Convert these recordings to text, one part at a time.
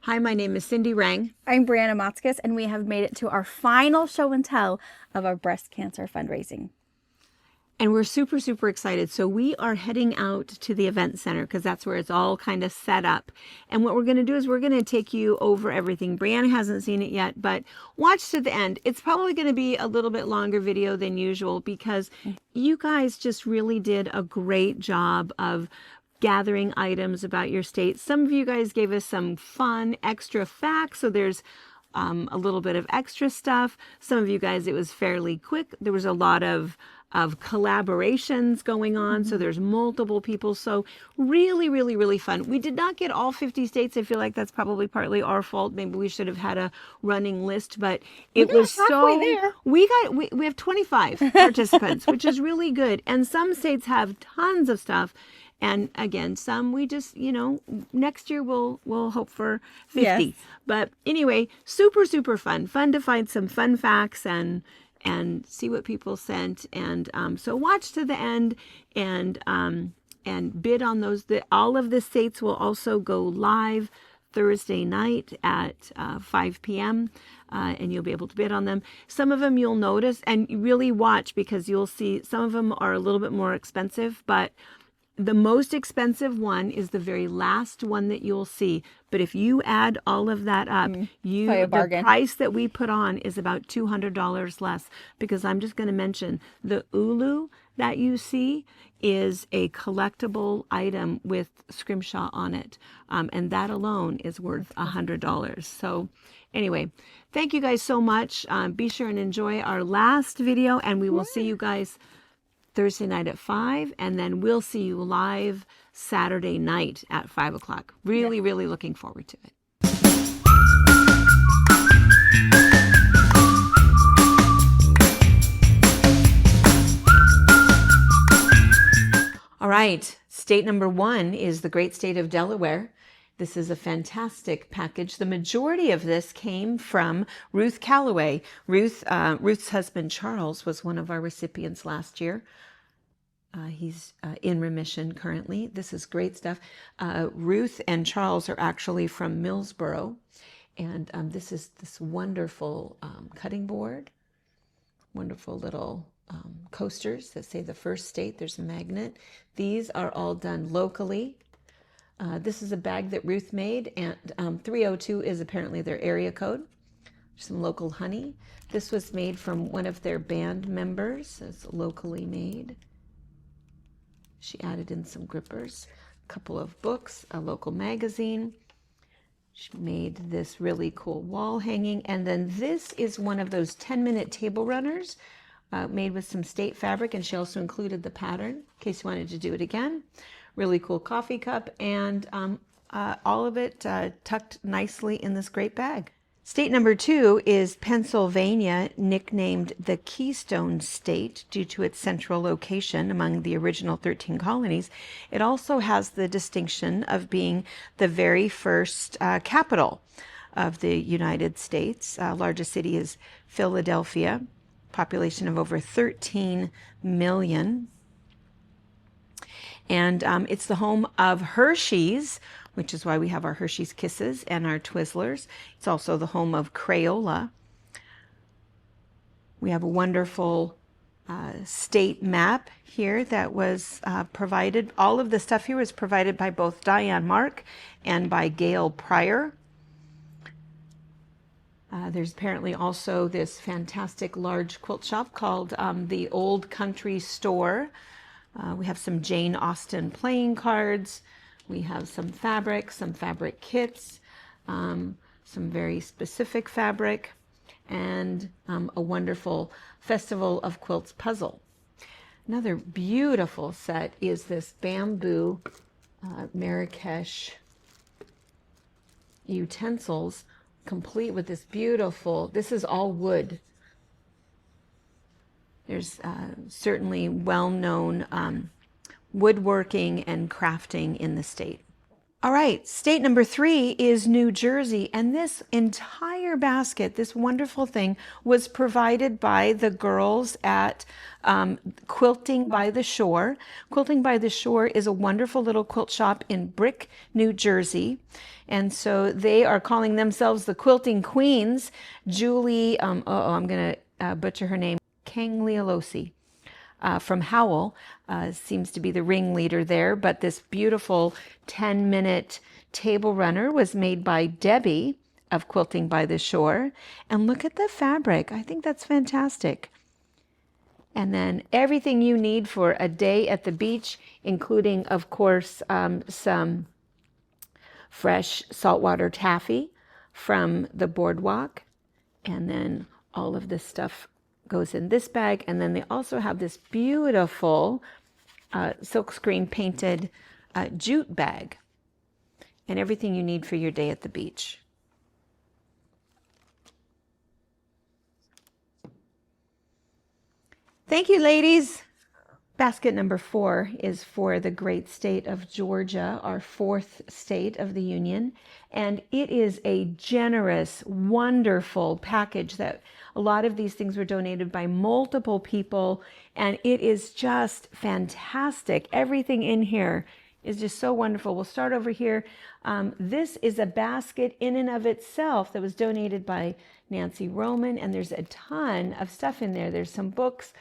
Hi, my name is Cindy Rang. I'm Brianna Motzkus, and we have made it to our final show and tell of our breast cancer fundraising. And we're super, super excited. So we are heading out to the event center because that's where it's all kind of set up. And what we're going to do is we're going to take you over everything. Brianna hasn't seen it yet, but watch to the end. It's probably going to be a little bit longer video than usual because you guys just really did a great job of gathering items about your state. Some of you guys gave us some fun extra facts. So there's a little bit of extra stuff. Some of you guys, it was fairly quick. There was a lot of collaborations going on. So there's multiple people. So really, really, really fun. We did not get all 50 states. I feel like that's probably partly our fault. Maybe we should have had a running list, but it was so, there. we have 25 participants, which is really good. And some states have tons of stuff. And again, some we just, next year we'll hope for 50. Yes. But anyway, super, super fun. Fun to find some fun facts and see what people sent. And so watch to the end and bid on those. All of the states will also go live Thursday night at 5 p.m. And you'll be able to bid on them. Some of them you'll notice and really watch because you'll see some of them are a little bit more expensive, but the most expensive one is the very last one that you'll see. But if you add all of that up, the price that we put on is about $200 less. Because I'm just going to mention the ulu that you see is a collectible item with scrimshaw on it. And that alone is worth $100. So anyway, thank you guys so much. Be sure and enjoy our last video, and we will see you guys Thursday night at 5, and then we'll see you live Saturday night at 5 o'clock. Really, really looking forward to it. All right, state number 1 is the great state of Delaware. This is a fantastic package. The majority of this came from Ruth Calloway. Ruth's husband, Charles, was one of our recipients last year. He's in remission currently. This is great stuff. Ruth and Charles are actually from Millsboro. And this is this wonderful cutting board. Wonderful little coasters that say the first state. There's a magnet. These are all done locally. This is a bag that Ruth made, and 302 is apparently their area code. Some local honey. This was made from one of their band members. It's locally made. She added in some grippers, a couple of books, a local magazine. She made this really cool wall hanging. And then this is one of those 10-minute table runners made with some state fabric. And she also included the pattern in case you wanted to do it again. Really cool coffee cup, and all of it tucked nicely in this great bag. State number 2 is Pennsylvania, nicknamed the Keystone State due to its central location among the original 13 colonies. It also has the distinction of being the very first capital of the United States. Largest city is Philadelphia, population of over 13 million. And it's the home of Hershey's, which is why we have our Hershey's Kisses and our Twizzlers. It's also the home of Crayola. We have a wonderful state map here that was provided. All of the stuff here was provided by both Diane Mark and by Gail Pryor. There's apparently also this fantastic large quilt shop called the Old Country Store. We have some Jane Austen playing cards. We have some fabric kits, some very specific fabric, and a wonderful Festival of Quilts puzzle. Another beautiful set is this bamboo Marrakesh utensils, complete with this beautiful, this is all wood. There's certainly well-known woodworking and crafting in the state. All right, state number 3 is New Jersey, and this entire basket, this wonderful thing, was provided by the girls at Quilting by the Shore. Quilting by the Shore is a wonderful little quilt shop in Brick, New Jersey, and so they are calling themselves the Quilting Queens. Julie, I'm going to butcher her name, Kanglialosi. From Howell seems to be the ringleader there, but this beautiful 10-minute table runner was made by Debbie of Quilting by the Shore. And look at the fabric. I think that's fantastic. And then everything you need for a day at the beach, including, of course, some fresh saltwater taffy from the boardwalk. And then all of this stuff goes in this bag, and then they also have this beautiful silkscreen painted jute bag, and everything you need for your day at the beach. Thank you, ladies. Basket number 4 is for the great state of Georgia, our 4th state of the Union. And it is a generous, wonderful package that a lot of these things were donated by multiple people. And it is just fantastic. Everything in here is just so wonderful. We'll start over here. This is a basket in and of itself that was donated by Nancy Roman. And there's a ton of stuff in there. There's some books,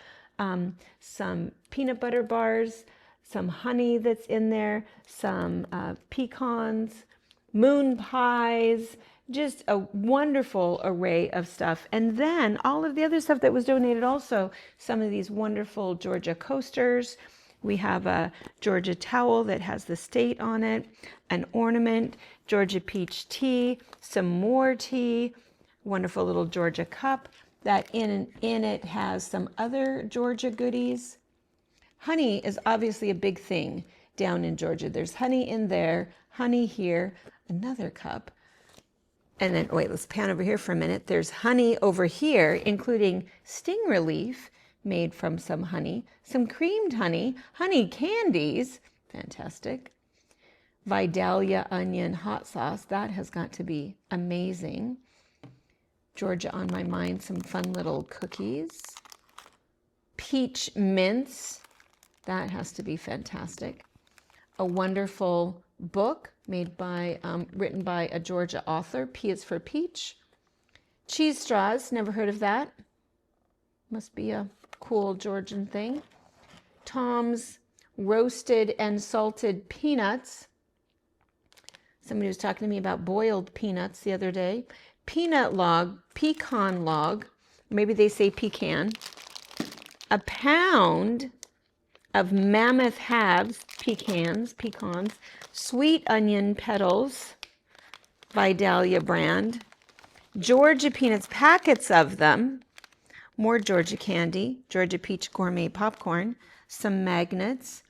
some peanut butter bars, some honey that's in there, some pecans, moon pies, just a wonderful array of stuff. And then all of the other stuff that was donated also, some of these wonderful Georgia coasters. We have a Georgia towel that has the state on it, an ornament, Georgia peach tea, some more tea, wonderful little Georgia cup that in it has some other Georgia goodies. Honey is obviously a big thing down in Georgia. There's honey in there, honey here, another cup. And then, wait, let's pan over here for a minute. There's honey over here, including sting relief made from some honey, some creamed honey, honey candies, fantastic. Vidalia onion hot sauce, that has got to be amazing. Georgia on my mind, some fun little cookies. Peach mints, that has to be fantastic. A wonderful book made by, written by a Georgia author, P is for peach. Cheese straws, never heard of that. Must be a cool Georgian thing. Tom's roasted and salted peanuts. Somebody was talking to me about boiled peanuts the other day. Peanut log, pecan log, maybe they say pecan. A pound of mammoth halves, pecans, sweet onion petals, Vidalia brand. Georgia peanuts, packets of them. More Georgia candy, Georgia peach gourmet popcorn, some magnets,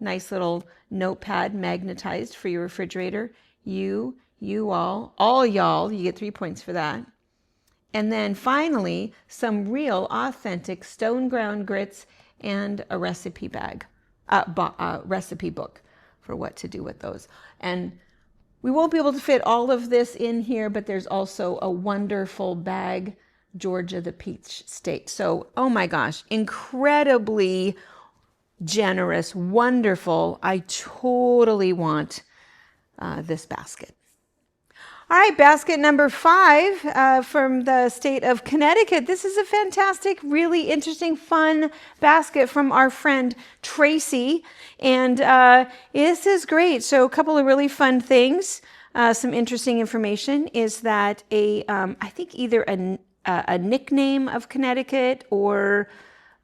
nice little notepad magnetized for your refrigerator. You all y'all, you get 3 points for that. And then finally, some real authentic stone ground grits and a recipe bag, recipe book for what to do with those. And we won't be able to fit all of this in here, but there's also a wonderful bag, Georgia, the peach state. So, oh my gosh, incredibly generous, wonderful. I totally want this basket. All right, basket number 5 from the state of Connecticut. This is a fantastic, really interesting, fun basket from our friend Tracy. And this is great. So a couple of really fun things. Some interesting information is that I think either a nickname of Connecticut or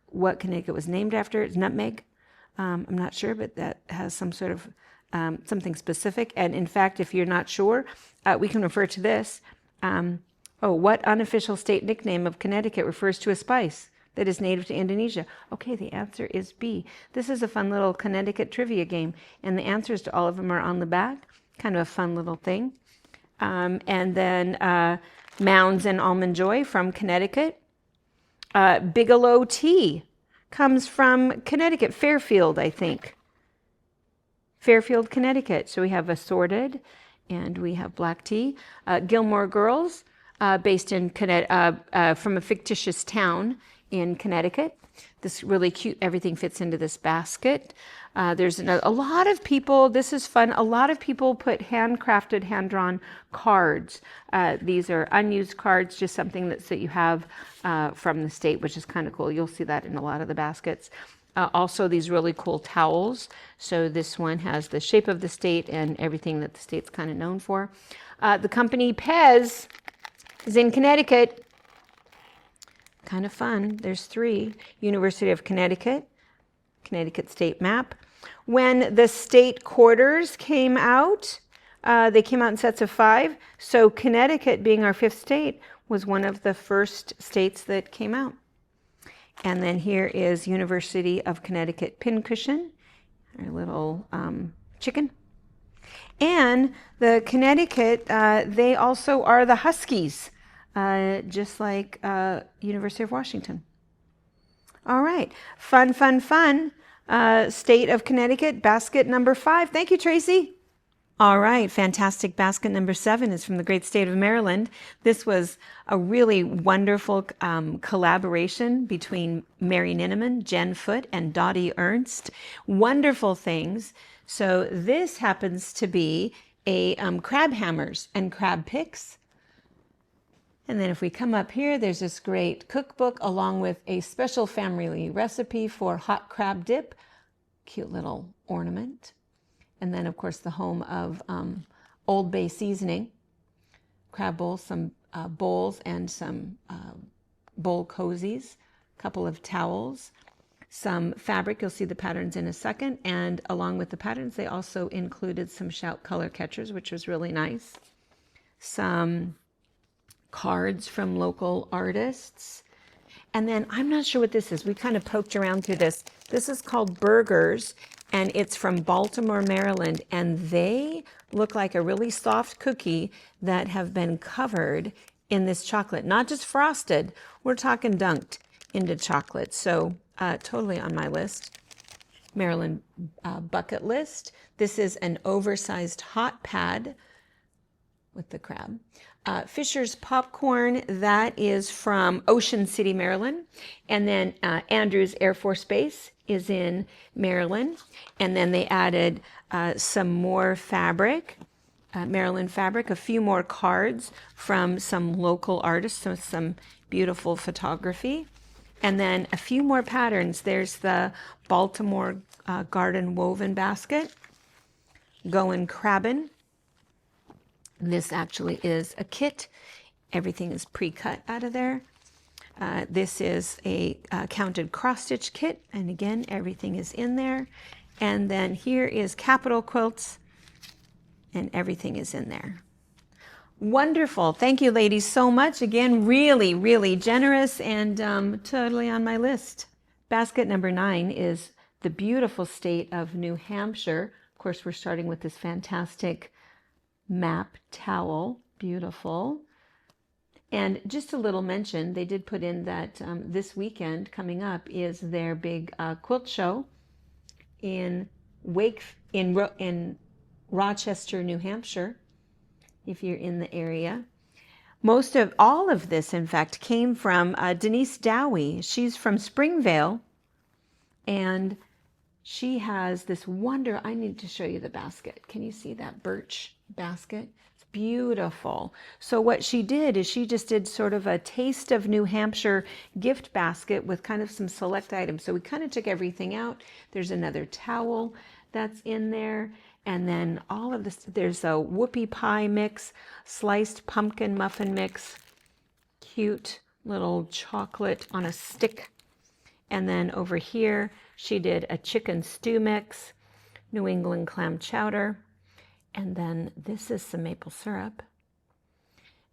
what Connecticut was named after, it's nutmeg. I'm not sure, but that has some sort of something specific. And in fact, if you're not sure, we can refer to this. What unofficial state nickname of Connecticut refers to a spice that is native to Indonesia? Okay, the answer is B. This is a fun little Connecticut trivia game, and the answers to all of them are on the back. Kind of a fun little thing. And then Mounds and Almond Joy from Connecticut. Bigelow tea comes from Connecticut, Fairfield, I think. Fairfield, Connecticut. So we have assorted, and we have black tea. Gilmore Girls, based in from a fictitious town in Connecticut. This really cute, everything fits into this basket. There's a lot of people, this is fun, a lot of people put handcrafted, hand-drawn cards. These are unused cards, just something that you have from the state, which is kind of cool. You'll see that in a lot of the baskets. Also these really cool towels. So this one has the shape of the state and everything that the state's kind of known for. The company Pez is in Connecticut. Kind of fun. There's 3. University of Connecticut, Connecticut state map. When the state quarters came out, they came out in sets of 5. So Connecticut, being our 5th state, was one of the first states that came out. And then here is University of Connecticut pincushion, our little chicken. And the Connecticut, they also are the Huskies, just like University of Washington. All right, fun, fun, fun. State of Connecticut, basket number 5. Thank you, Tracy. All right, fantastic. Basket number 7 is from the great state of Maryland. This was a really wonderful collaboration between Mary Ninneman, Jen Foote, and Dottie Ernst. Wonderful things. So this happens to be a crab hammers and crab picks. And then if we come up here, there's this great cookbook along with a special family recipe for hot crab dip. Cute little ornament. And then, of course, the home of Old Bay seasoning, crab bowls, some bowls and some bowl cozies, a couple of towels, some fabric. You'll see the patterns in a second. And along with the patterns, they also included some Shout color catchers, which was really nice. Some cards from local artists. And then I'm not sure what this is. We kind of poked around through this. This is called Burgers, and it's from Baltimore, Maryland. And they look like a really soft cookie that have been covered in this chocolate. Not just frosted, we're talking dunked into chocolate. So totally on my list. Maryland bucket list. This is an oversized hot pad with the crab. Fisher's Popcorn, that is from Ocean City, Maryland. And then Andrews Air Force Base is in Maryland. And then they added some more fabric, Maryland fabric, a few more cards from some local artists, so some beautiful photography. And then a few more patterns. There's the Baltimore Garden Woven Basket, Goin' Crabbin'. This actually is a kit. Everything is pre-cut out of there. This is a counted cross-stitch kit, and again, everything is in there. And then here is Capital Quilts, and everything is in there. Wonderful. Thank you, ladies, so much. Again, really, really generous and totally on my list. Basket number 9 is the beautiful state of New Hampshire. Of course, we're starting with this fantastic map towel. Beautiful. And just a little mention, they did put in that this weekend coming up is their big quilt show in Rochester, New Hampshire, if you're in the area. Most of all of this, in fact, came from Denise Dowie. She's from Springvale, and she has this I need to show you the basket. Can you see that birch basket? It's beautiful. So what she did is she just did sort of a taste of New Hampshire gift basket with kind of some select items. So we kind of took everything out. There's another towel that's in there. And then all of this, there's a whoopie pie mix, sliced pumpkin muffin mix, cute little chocolate on a stick. And then over here, she did a chicken stew mix, New England clam chowder, and then this is some maple syrup.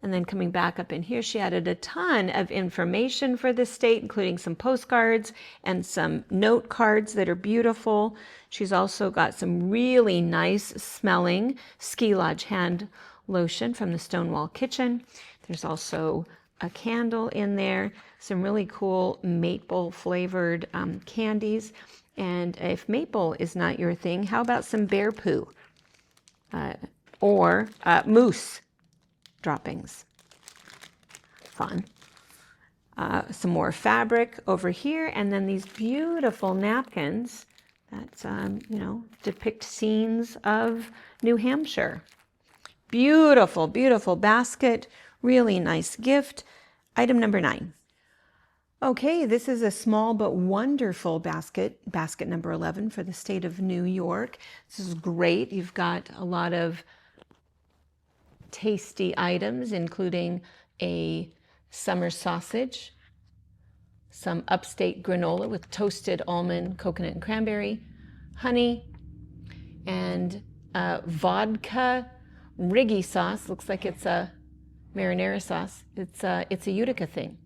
And then coming back up in here, she added a ton of information for the state, including some postcards and some note cards that are beautiful. She's also got some really nice smelling Ski Lodge hand lotion from the Stonewall Kitchen. There's also a candle in there, some really cool maple flavored candies. And if maple is not your thing, how about some bear poo or moose droppings? Fun. Some more fabric over here, and then these beautiful napkins that depict scenes of New Hampshire. Beautiful, beautiful basket. Really nice gift. Item number 9. Okay, this is a small but wonderful basket number 11 for the state of New York. This is great. You've got a lot of tasty items, including a summer sausage, some upstate granola with toasted almond, coconut, and cranberry, honey, and vodka Riggy sauce. Looks like it's a marinara sauce. It's a Utica thing.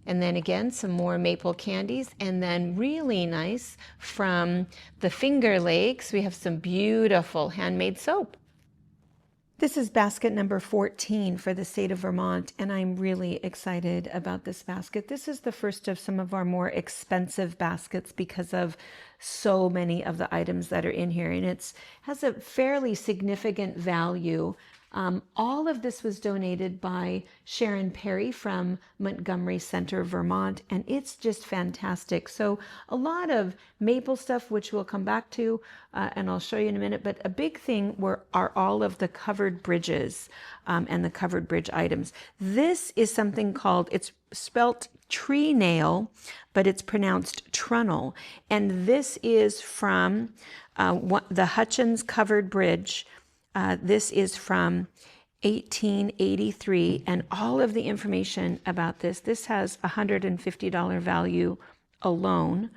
And then again, some more maple candies. And then really nice from the Finger Lakes, we have some beautiful handmade soap. This is basket number 14 for the state of Vermont, and I'm really excited about this basket. This is the first of some of our more expensive baskets because of so many of the items that are in here, and it has a fairly significant value. All of this was donated by Sharon Perry from Montgomery Center, Vermont, and it's just fantastic. So a lot of maple stuff, which we'll come back to, and I'll show you in a minute, but a big thing are all of the covered bridges and the covered bridge items. This is something called, it's spelt tree nail, but it's pronounced trunnel, and this is from the Hutchins Covered Bridge. This is from 1883, and all of the information about this has $150 value alone,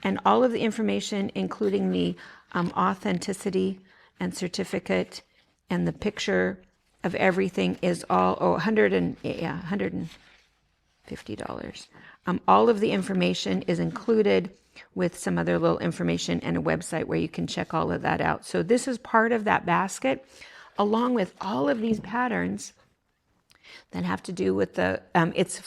and all of the information, including the authenticity and certificate and the picture of everything, is all $150. All of the information is included with some other little information and a website where you can check all of that out. So this is part of that basket, along with all of these patterns that have to do with the, it's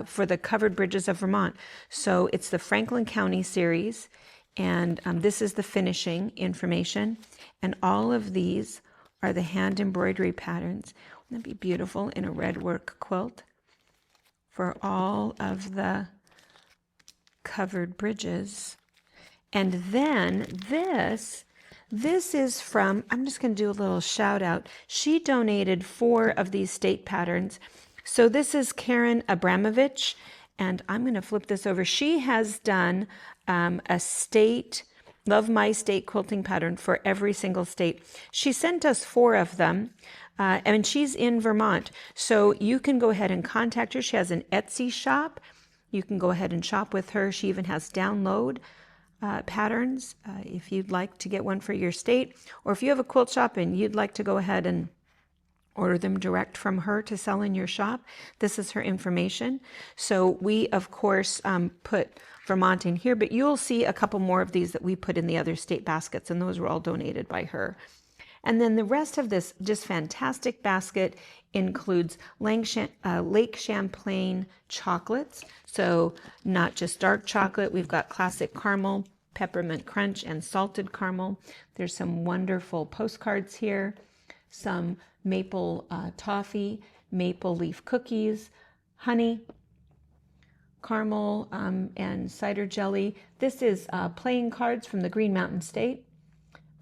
for the covered bridges of Vermont. So it's the Franklin County series, and this is the finishing information. And all of these are the hand embroidery patterns. Wouldn't that be beautiful in a red work quilt for all of the covered bridges? And then this is from, I'm just going to do a little shout out. She donated 4 of these state patterns. So this is Karen Abramovich, and I'm going to flip this over. She has done a state, Love My State quilting pattern for every single state. She sent us 4 of them. And she's in Vermont. So you can go ahead and contact her. She has an Etsy shop. You can go ahead and shop with her. She even has download patterns if you'd like to get one for your state, or if you have a quilt shop and you'd like to go ahead and order them direct from her to sell in your shop. This is her information. So we, of course, put Vermont in here, but you'll see a couple more of these that we put in the other state baskets, and those were all donated by her. And then the rest of this just fantastic basket includes Lake Champlain chocolates. So not just dark chocolate, we've got classic caramel, peppermint crunch, and salted caramel. There's some wonderful postcards here, some maple toffee, maple leaf cookies, honey, caramel, and cider jelly. This is playing cards from the Green Mountain State,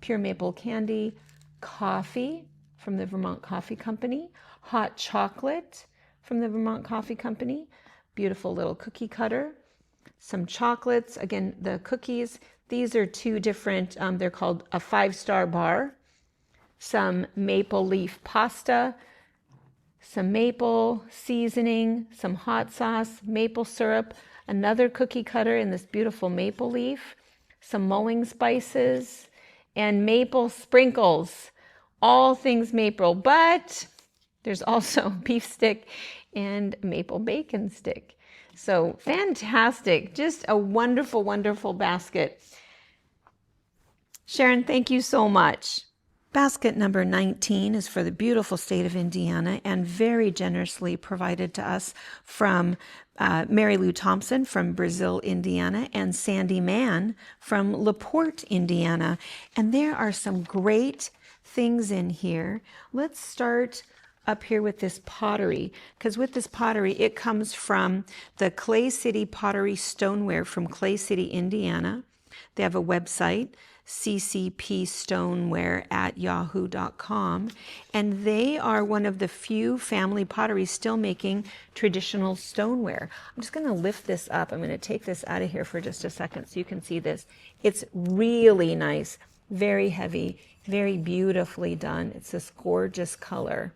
pure maple candy, coffee from the Vermont Coffee Company, hot chocolate from the Vermont Coffee Company, beautiful little cookie cutter, some chocolates, again, the cookies. These are 2 different, they're called a 5-star bar, some maple leaf pasta, some maple seasoning, some hot sauce, maple syrup, another cookie cutter in this beautiful maple leaf, some mulling spices, and maple sprinkles, all things maple, but there's also beef stick and maple bacon stick. So fantastic, just a wonderful, wonderful basket. Sharon, thank you so much. Basket number 19 is for the beautiful state of Indiana and very generously provided to us from Mary Lou Thompson from Brazil, Indiana, and Sandy Mann from LaPorte, Indiana. And there are some great things in here. Let's start up here with this pottery, because with this pottery, it comes from the Clay City Pottery Stoneware from Clay City, Indiana. They have a website, CCPStoneware@yahoo.com, and they are one of the few family potteries still making traditional stoneware. I'm just going to lift this up. I'm going to take this out of here for just a second so you can see this. It's really nice, very heavy, very beautifully done. It's this gorgeous color.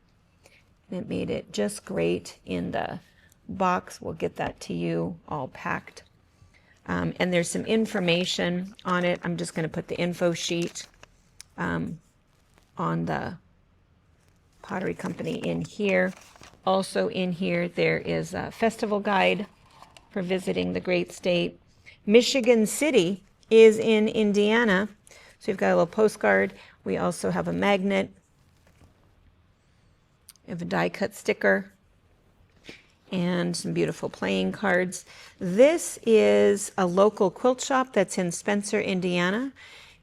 It made it just great in the box. We'll get that to you all packed. And there's some information on it. I'm just going to put the info sheet on the pottery company in here. Also in here, there is a festival guide for visiting the great state. Michigan City is in Indiana. So we've got a little postcard. We also have a magnet. We have a die-cut sticker and some beautiful playing cards. This is a local quilt shop that's in Spencer, Indiana.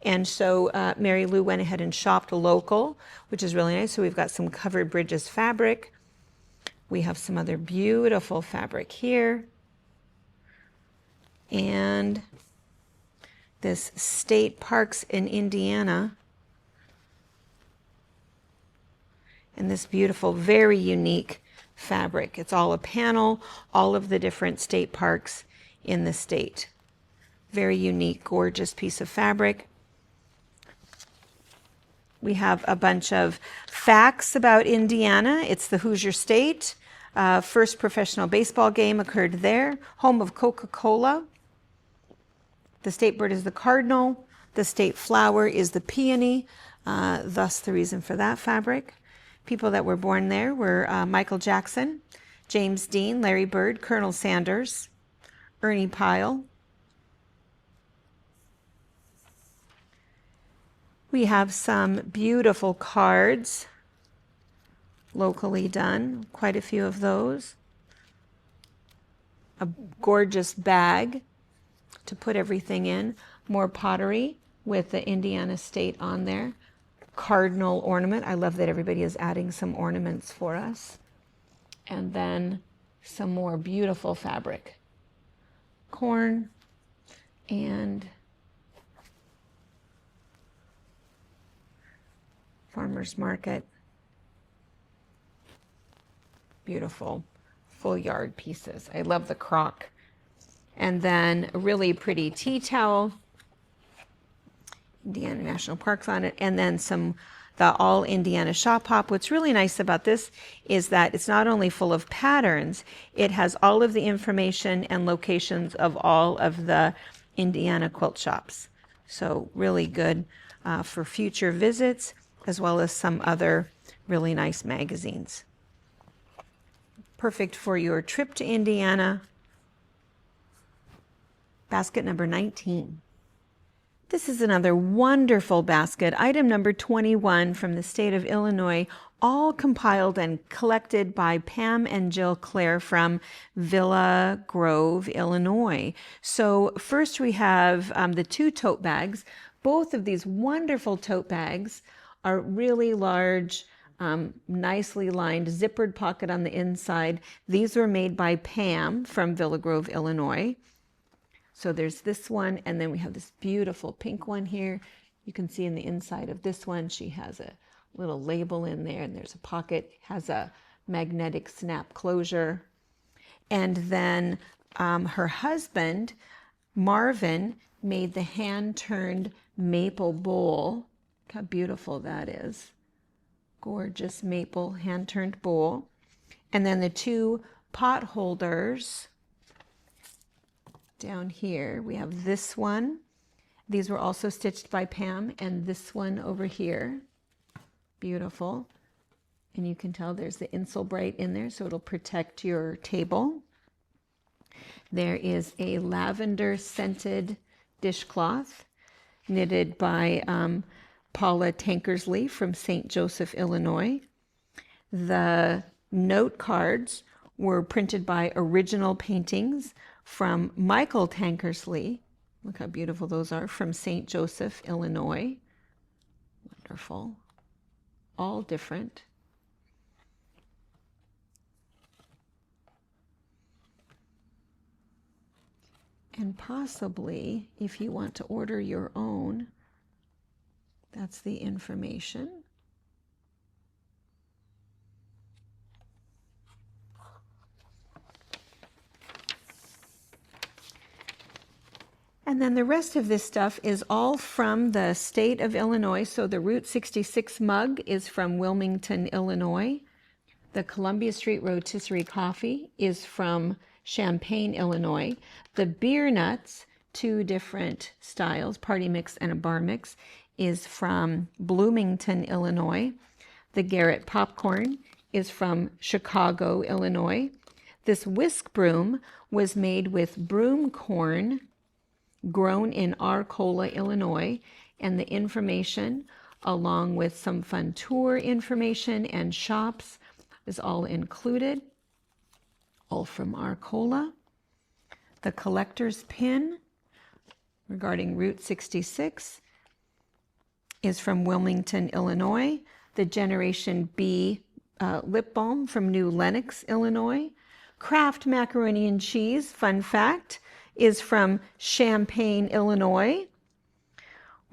And so Mary Lou went ahead and shopped local, which is really nice. So we've got some Covered Bridges fabric. We have some other beautiful fabric here. And this State Parks in Indiana. And this beautiful, very unique fabric. It's all a panel, all of the different state parks in the state. Very unique, gorgeous piece of fabric. We have a bunch of facts about Indiana. It's the Hoosier State. First professional baseball game occurred there. Home of Coca-Cola. The state bird is the cardinal. The state flower is the peony. Thus the reason for that fabric. People that were born there were Michael Jackson, James Dean, Larry Bird, Colonel Sanders, Ernie Pyle. We have some beautiful cards, locally done, quite a few of those. A gorgeous bag to put everything in. More pottery with the Indiana State on there. Cardinal ornament. I love that everybody is adding some ornaments for us. And then some more beautiful fabric. Corn and farmer's market. Beautiful full yard pieces. I love the crock. And then a really pretty tea towel. Indiana National Parks on it, and then the All Indiana Shop Hop. What's really nice about this is that it's not only full of patterns, it has all of the information and locations of all of the Indiana quilt shops. So really good for future visits, as well as some other really nice magazines. Perfect for your trip to Indiana. Basket number 19. This is another wonderful basket, item number 21 from the state of Illinois, all compiled and collected by Pam and Jill Clare from Villa Grove, Illinois. So first we have the two tote bags. Both of these wonderful tote bags are really large, nicely lined, zippered pocket on the inside. These were made by Pam from Villa Grove, Illinois. So there's this one, and then we have this beautiful pink one here. You can see in the inside of this one, she has a little label in there, and there's a pocket, has a magnetic snap closure. And then her husband, Marvin, made the hand-turned maple bowl. Look how beautiful that is. Gorgeous maple hand-turned bowl. And then the two pot holders. Down here, we have this one. These were also stitched by Pam, and this one over here. Beautiful. And you can tell there's the Insulbrite in there, so it'll protect your table. There is a lavender scented dishcloth knitted by Paula Tankersley from St. Joseph, Illinois. The note cards were printed by Original Paintings from Michael Tankersley. Look how beautiful those are, from St. Joseph, Illinois. Wonderful. All different. And possibly, if you want to order your own, that's the information. And then the rest of this stuff is all from the state of Illinois. So the Route 66 mug is from Wilmington, Illinois. The Columbia Street Rotisserie coffee is from Champaign, Illinois. The beer nuts, 2 different styles, party mix and a bar mix, is from Bloomington, Illinois. The Garrett popcorn is from Chicago, Illinois. This whisk broom was made with broom corn grown in Arcola, Illinois, and the information, along with some fun tour information and shops, is all included, all from Arcola. The collector's pin regarding Route 66 is from Wilmington, Illinois. The Generation B lip balm from New Lenox, Illinois. Kraft macaroni and cheese, fun fact, is from Champaign, Illinois.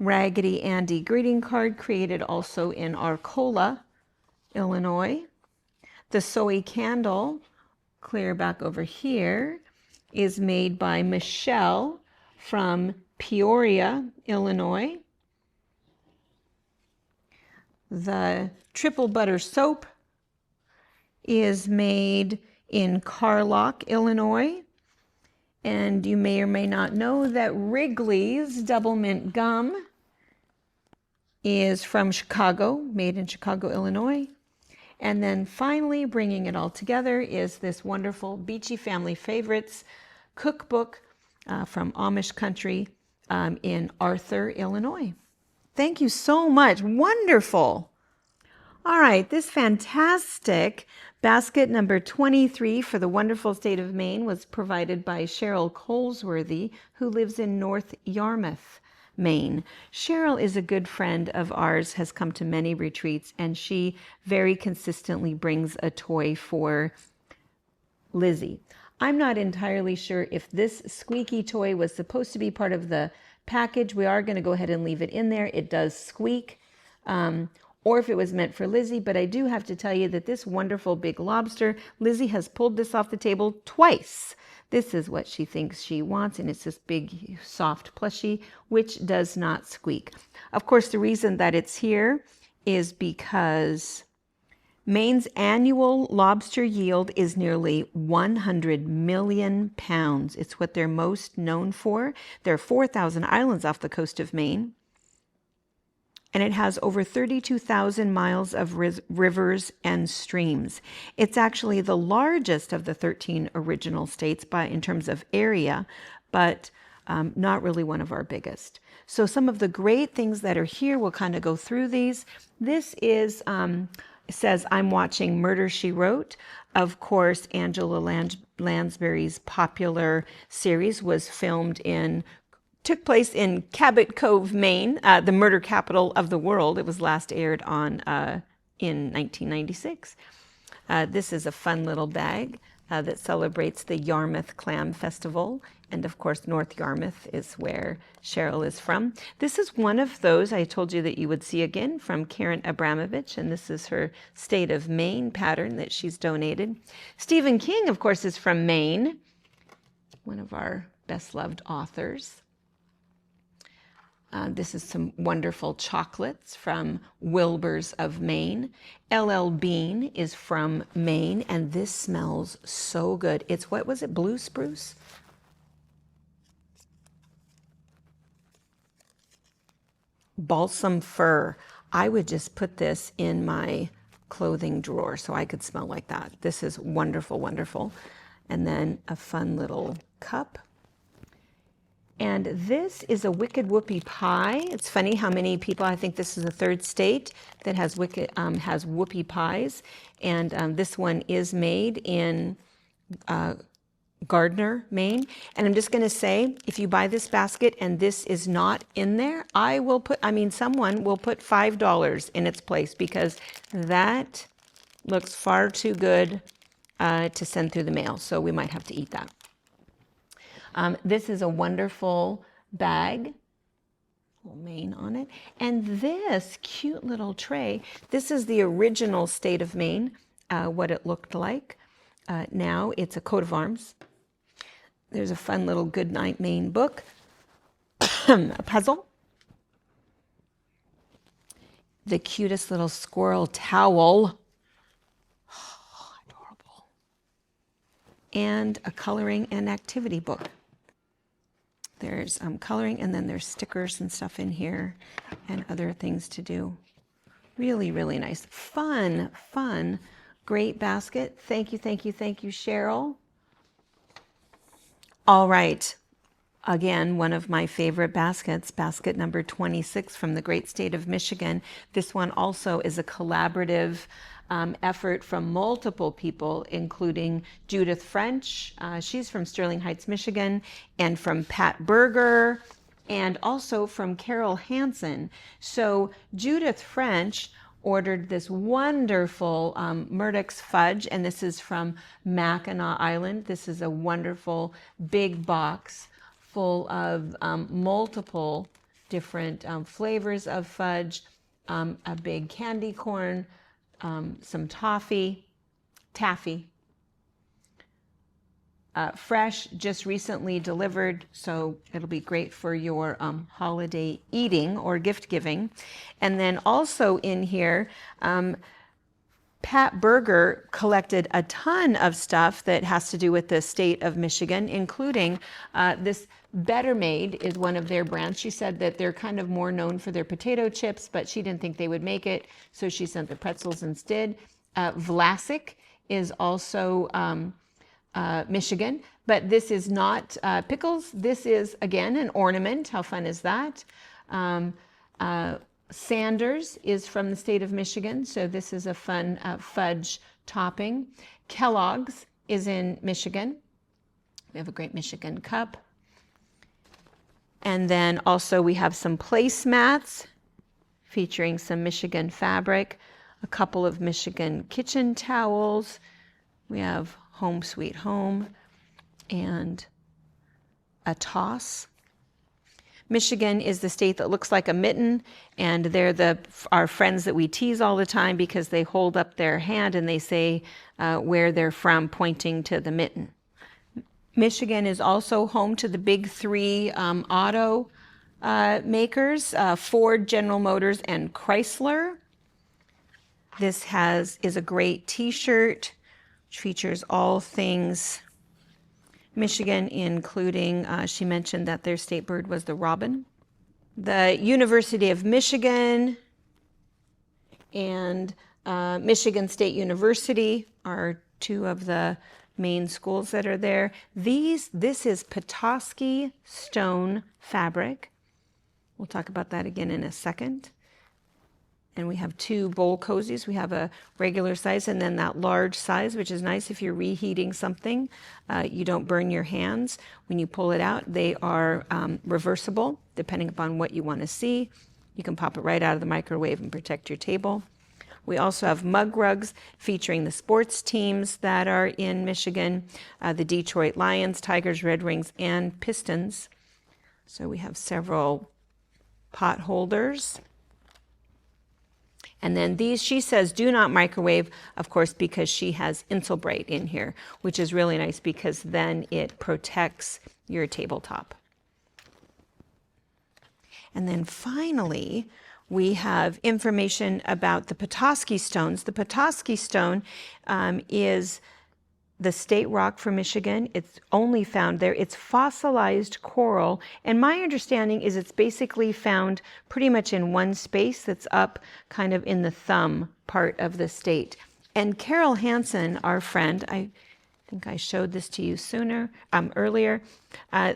Raggedy Andy greeting card, created also in Arcola, Illinois. The Soy candle, clear back over here, is made by Michelle from Peoria, Illinois. The triple butter soap is made in Carlock, Illinois. And you may or may not know that Wrigley's Double Mint Gum is from Chicago, made in Chicago, Illinois. And then finally, bringing it all together, is this wonderful Beachy Family Favorites cookbook from Amish country in Arthur, Illinois. Thank you so much. Wonderful. All right, this fantastic basket number 23 for the wonderful state of Maine was provided by Cheryl Colesworthy, who lives in North Yarmouth, Maine. Cheryl is a good friend of ours, has come to many retreats, and she very consistently brings a toy for Lizzie. I'm not entirely sure if this squeaky toy was supposed to be part of the package. We are going to go ahead and leave it in there. It does squeak. Or if it was meant for Lizzie, but I do have to tell you that this wonderful big lobster, Lizzie has pulled this off the table twice. This is what she thinks she wants, and it's this big, soft plushie, which does not squeak. Of course, the reason that it's here is because Maine's annual lobster yield is nearly 100 million pounds. It's what they're most known for. There are 4,000 islands off the coast of Maine. And it has over 32,000 miles of rivers and streams. It's actually the largest of the 13 original states in terms of area, but not really one of our biggest. So some of the great things that are here, we'll kind of go through these. This is, says, I'm watching Murder, She Wrote. Of course, Angela Lansbury's popular series took place in Cabot Cove, Maine, the murder capital of the world. It was last aired on in 1996. This is a fun little bag that celebrates the Yarmouth Clam Festival. And of course, North Yarmouth is where Cheryl is from. This is one of those I told you that you would see again from Karen Abramovich, and this is her State of Maine pattern that she's donated. Stephen King, of course, is from Maine, one of our best-loved authors. This is some wonderful chocolates from Wilbur's of Maine. LL Bean is from Maine, and this smells so good. It's, what was it, blue spruce? Balsam fir. I would just put this in my clothing drawer so I could smell like that. This is wonderful, wonderful. And then a fun little cup. And this is a Wicked Whoopie pie. It's funny how many people, I think this is the third state that has whoopie pies. And this one is made in Gardner, Maine. And I'm just going to say, if you buy this basket and this is not in there, someone will put $5 in its place, because that looks far too good to send through the mail. So we might have to eat that. This is a wonderful bag, little Maine on it. And this cute little tray, this is the original state of Maine, what it looked like. Now it's a coat of arms. There's a fun little Goodnight Maine book, a puzzle, the cutest little squirrel towel, oh, adorable, and a coloring and activity book. There's coloring, and then there's stickers and stuff in here and other things to do. Really, really nice. Fun, great basket. Thank you, Cheryl. All right. Again, one of my favorite baskets, basket number 26 from the great state of Michigan. This one also is a collaborative effort from multiple people, including Judith French. She's from Sterling Heights, Michigan, and from Pat Berger, and also from Carol Hansen. So Judith French ordered this wonderful Murdoch's fudge, and this is from Mackinac Island. This is a wonderful big box full of multiple different flavors of fudge, a big candy corn, some taffy, fresh, just recently delivered, so it'll be great for your holiday eating or gift giving. And then also in here, Pat Berger collected a ton of stuff that has to do with the state of Michigan, including this Better Made is one of their brands. She said that they're kind of more known for their potato chips, but she didn't think they would make it, so she sent the pretzels instead. Vlasic is also Michigan, but this is not pickles. This is, again, an ornament. How fun is that? Sanders is from the state of Michigan, so this is a fun fudge topping. Kellogg's is in Michigan. We have a great Michigan cup. And then also we have some placemats featuring some Michigan fabric, a couple of Michigan kitchen towels. We have Home Sweet Home and a toss. Michigan is the state that looks like a mitten, and they're our friends that we tease all the time because they hold up their hand and they say where they're from, pointing to the mitten. Michigan is also home to the big three auto makers, Ford, General Motors, and Chrysler. This is a great t-shirt which features all things Michigan, including, she mentioned that their state bird was the robin. The University of Michigan and Michigan State University are two of the main schools that are there. This is Petoskey stone fabric. We'll talk about that again in a second. And we have two bowl cozies. We have a regular size and then that large size, which is nice if you're reheating something. You don't burn your hands. When you pull it out, they are reversible, depending upon what you want to see. You can pop it right out of the microwave and protect your table. We also have mug rugs featuring the sports teams that are in Michigan, the Detroit Lions, Tigers, Red Wings, and Pistons. So we have several pot holders. And then these, she says, do not microwave, of course, because she has Insulbrite in here, which is really nice because then it protects your tabletop. And then finally, we have information about the Petoskey stones. The Petoskey stone is the state rock for Michigan. It's only found there. It's fossilized coral. And my understanding is it's basically found pretty much in one space that's up kind of in the thumb part of the state. And Carol Hansen, our friend, I think I showed this to you earlier.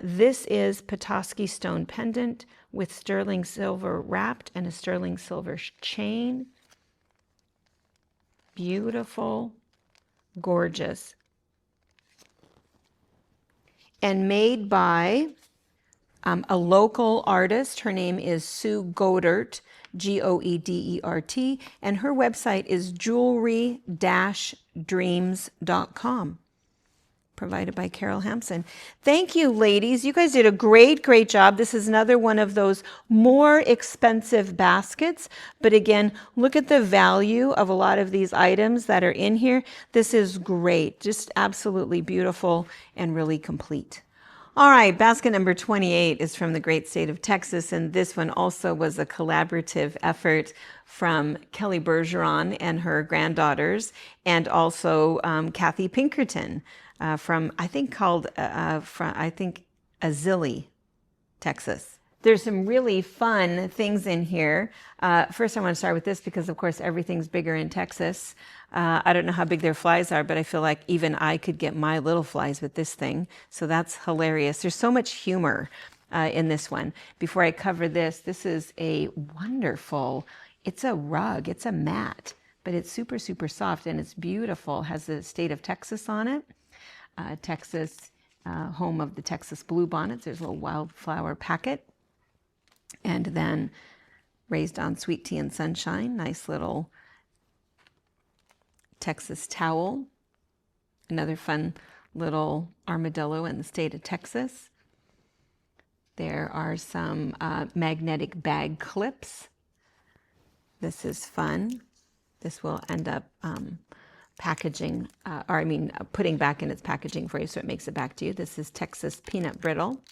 This is Petoskey stone pendant with sterling silver wrapped and a sterling silver chain. Beautiful, gorgeous. And made by a local artist. Her name is Sue Godert, Goedert, and her website is jewelry-dreams.com. Provided by Carol Hampson. Thank you, ladies. You guys did a great, great job. This is another one of those more expensive baskets. But again, look at the value of a lot of these items that are in here. This is great. Just absolutely beautiful and really complete. All right, basket number 28 is from the great state of Texas, and this one also was a collaborative effort from Kelly Bergeron and her granddaughters, and also Kathy Pinkerton from Azili, Texas. There's some really fun things in here. First, I want to start with this because, of course, everything's bigger in Texas. I don't know how big their flies are, but I feel like even I could get my little flies with this thing. So that's hilarious. There's so much humor in this one. Before I cover this, this is a wonderful, it's a rug, it's a mat, but it's super, super soft and it's beautiful. Has the state of Texas on it. Texas, home of the Texas bluebonnets. There's a little wildflower packet. And then raised on sweet tea and sunshine, nice little Texas towel. Another fun little armadillo in the state of Texas. There are some magnetic bag clips. This is fun. This will end up putting back in its packaging for you so it makes it back to you. This is Texas peanut brittle,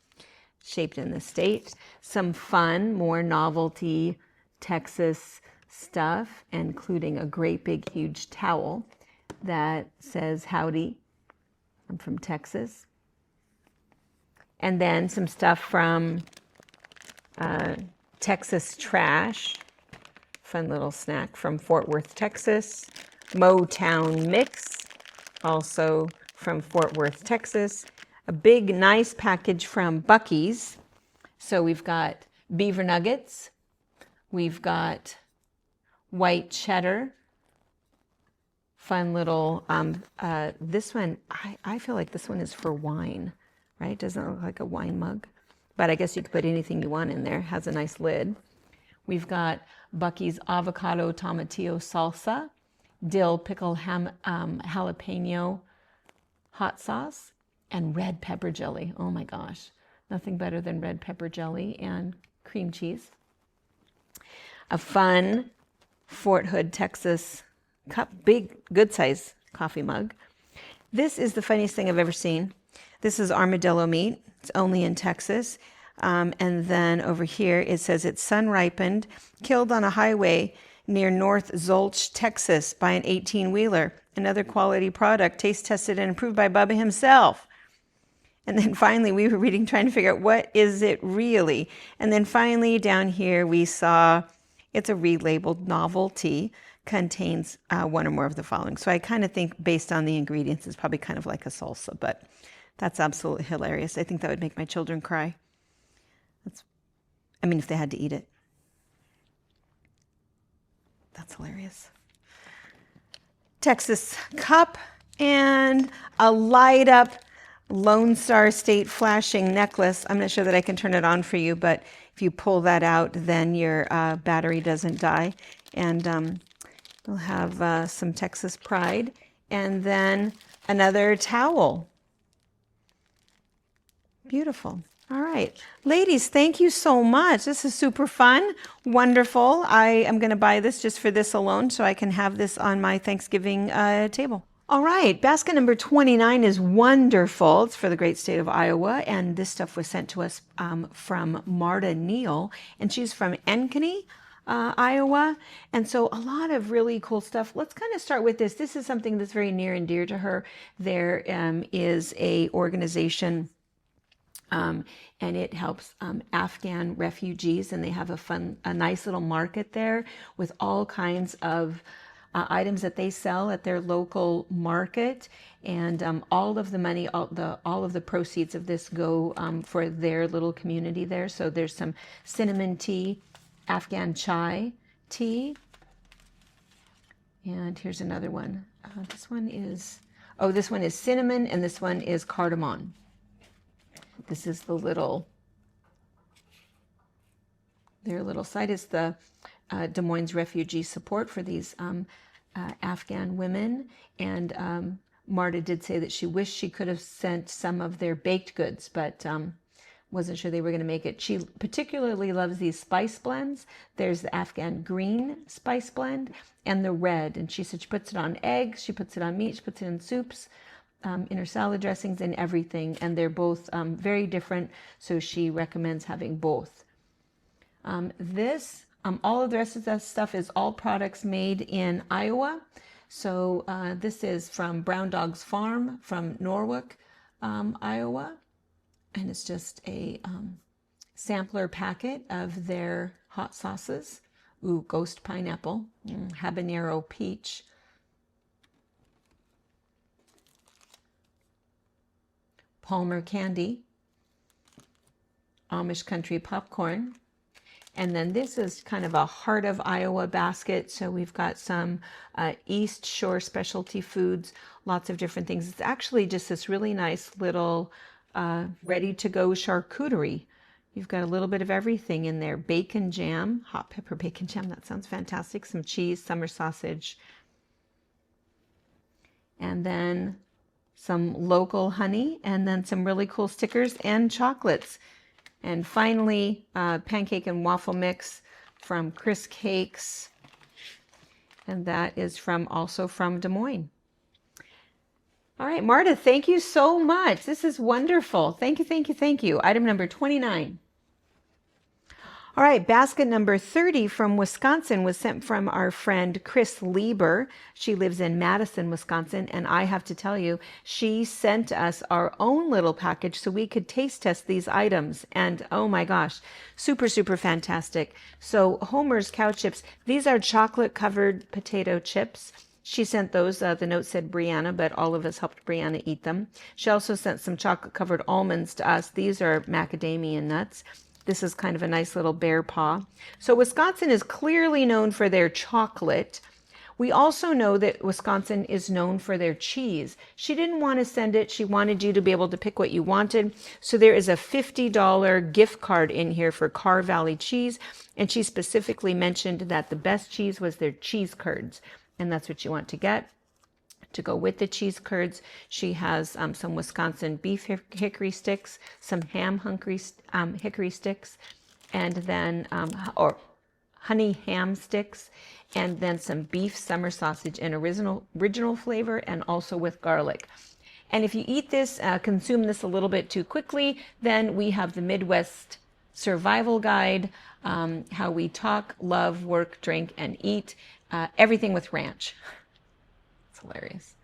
shaped in the state. Some fun, more novelty Texas stuff, including a great big huge towel that says howdy, I'm from Texas. And then some stuff from Texas Trash, fun little snack from Fort Worth, Texas. Motown Mix, also from Fort Worth, Texas. A big nice package from Buc-ee's. So we've got beaver nuggets, we've got white cheddar, fun little, this one, I feel like this one is for wine, right? Doesn't it look like a wine mug? But I guess you could put anything you want in there. Has a nice lid. We've got Buc-ee's avocado tomatillo salsa, dill pickle jalapeno hot sauce, and red pepper jelly. Oh my gosh, nothing better than red pepper jelly and cream cheese. A fun Fort Hood, Texas cup, big, good size coffee mug. This is the funniest thing I've ever seen. This is armadillo meat. It's only in Texas. And then over here it says it's sun ripened, killed on a highway near North Zolch, Texas by an 18-wheeler. Another quality product, taste tested and approved by Bubba himself. And then finally we were reading, trying to figure out what is it really. And then finally down here we saw it's a relabeled novelty, contains one or more of the following. So I kind of think based on the ingredients, it's probably kind of like a salsa, but that's absolutely hilarious. I think that would make my children cry. If they had to eat it. That's hilarious. Texas cup and a light up Lone Star State flashing necklace. I'm not sure that I can turn it on for you, but if you pull that out, then your battery doesn't die. And we'll have some Texas pride. And then another towel. Beautiful. All right. Ladies, thank you so much. This is super fun. Wonderful. I am going to buy this just for this alone so I can have this on my Thanksgiving table. All right. Basket number 29 is wonderful. It's for the great state of Iowa. And this stuff was sent to us from Marta Neal. And she's from Ankeny, Iowa. And so a lot of really cool stuff. Let's kind of start with this. This is something that's very near and dear to her. There is a organization and it helps Afghan refugees, and they have a nice little market there with all kinds of items that they sell at their local market, and all of the money, all of the proceeds of this go for their little community there. So there's some cinnamon tea, Afghan chai tea, and here's another one. This one is cinnamon, and this one is cardamom. This is the their little site is the Des Moines Refugee Support for these Afghan women. And Marta did say that she wished she could have sent some of their baked goods, but wasn't sure they were going to make it. She particularly loves these spice blends. There's the Afghan green spice blend and the red. And she said she puts it on eggs, she puts it on meat, she puts it in soups, in her salad dressings and everything. And they're both very different, so she recommends having both. All of the rest of that stuff is all products made in Iowa. So this is from Brown Dog's Farm from Norwalk, Iowa. And it's just a sampler packet of their hot sauces. Ooh, ghost pineapple, habanero peach, Palmer candy, Amish country popcorn. And then this is kind of a heart of Iowa basket. So we've got some East Shore specialty foods, lots of different things. It's actually just this really nice little ready-to-go charcuterie. You've got a little bit of everything in there. Bacon jam, hot pepper bacon jam, that sounds fantastic. Some cheese, summer sausage. And then some local honey, and then some really cool stickers and chocolates. And finally, pancake and waffle mix from Chris Cakes. And that is also from Des Moines. All right, Marta, thank you so much. This is wonderful. Thank you, thank you, thank you. Item number 29. All right, basket number 30 from Wisconsin was sent from our friend Chris Lieber. She lives in Madison, Wisconsin, and I have to tell you, she sent us our own little package so we could taste test these items. And oh my gosh, super, super fantastic. So Homer's Cow Chips, these are chocolate-covered potato chips. She sent those, the note said Brianna, but all of us helped Brianna eat them. She also sent some chocolate-covered almonds to us. These are macadamia nuts. This is kind of a nice little bear paw. So Wisconsin is clearly known for their chocolate. We also know that Wisconsin is known for their cheese. She didn't want to send it. She wanted you to be able to pick what you wanted. So there is a $50 gift card in here for Carr Valley cheese. And she specifically mentioned that the best cheese was their cheese curds. And that's what you want to get. To go with the cheese curds, she has some Wisconsin beef hickory sticks, some ham hickory sticks, and then or honey ham sticks, and then some beef summer sausage in original flavor, and also with garlic. And if you eat this, consume this a little bit too quickly, then we have the Midwest Survival Guide, how we talk, love, work, drink, and eat, everything with ranch. It's hilarious.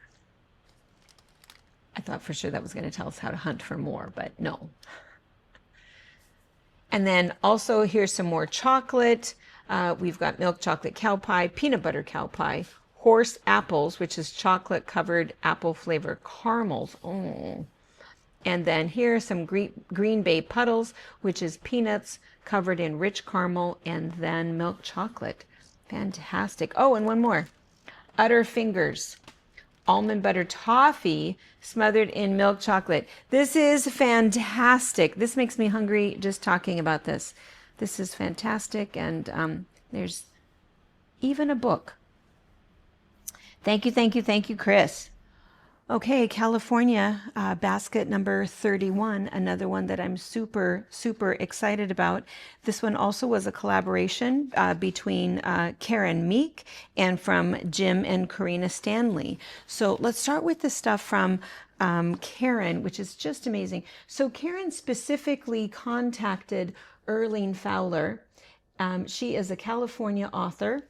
I thought for sure that was going to tell us how to hunt for more, but no. And then also here's some more chocolate. We've got milk chocolate cow pie, peanut butter cow pie, horse apples, which is chocolate covered apple flavor caramels. Oh. And then here are some Green Bay puddles, which is peanuts covered in rich caramel, and then milk chocolate. Fantastic. Oh, and one more. Utter Fingers, almond butter toffee smothered in milk chocolate. This is fantastic. This makes me hungry just talking about this. This is fantastic, and there's even a book. Thank you, thank you, thank you, Chris. Okay, California, basket number 31, another one that I'm super, super excited about. This one also was a collaboration between Karen Meek and from Jim and Karina Stanley. So let's start with the stuff from Karen, which is just amazing. So Karen specifically contacted Earlene Fowler. She is a California author.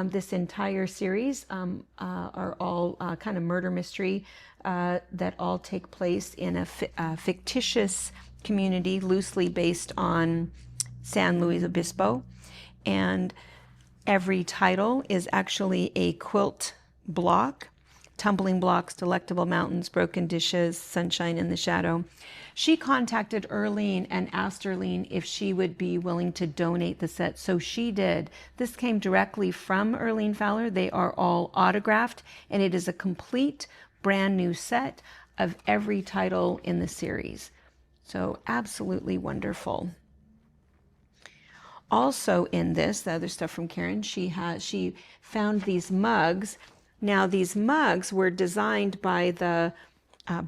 This entire series are all kind of murder mystery that all take place in a fictitious community loosely based on San Luis Obispo. And Every title is actually a quilt block. Tumbling Blocks, Delectable Mountains, Broken Dishes, Sunshine in the Shadow. She contacted Erlene and asked Erlene if she would be willing to donate the set, so she did. This came directly from Erlene Fowler. They are all autographed, and it is a complete brand new set of every title in the series. So absolutely wonderful. Also in this, the other stuff from Karen, she found these mugs. Now these mugs were designed by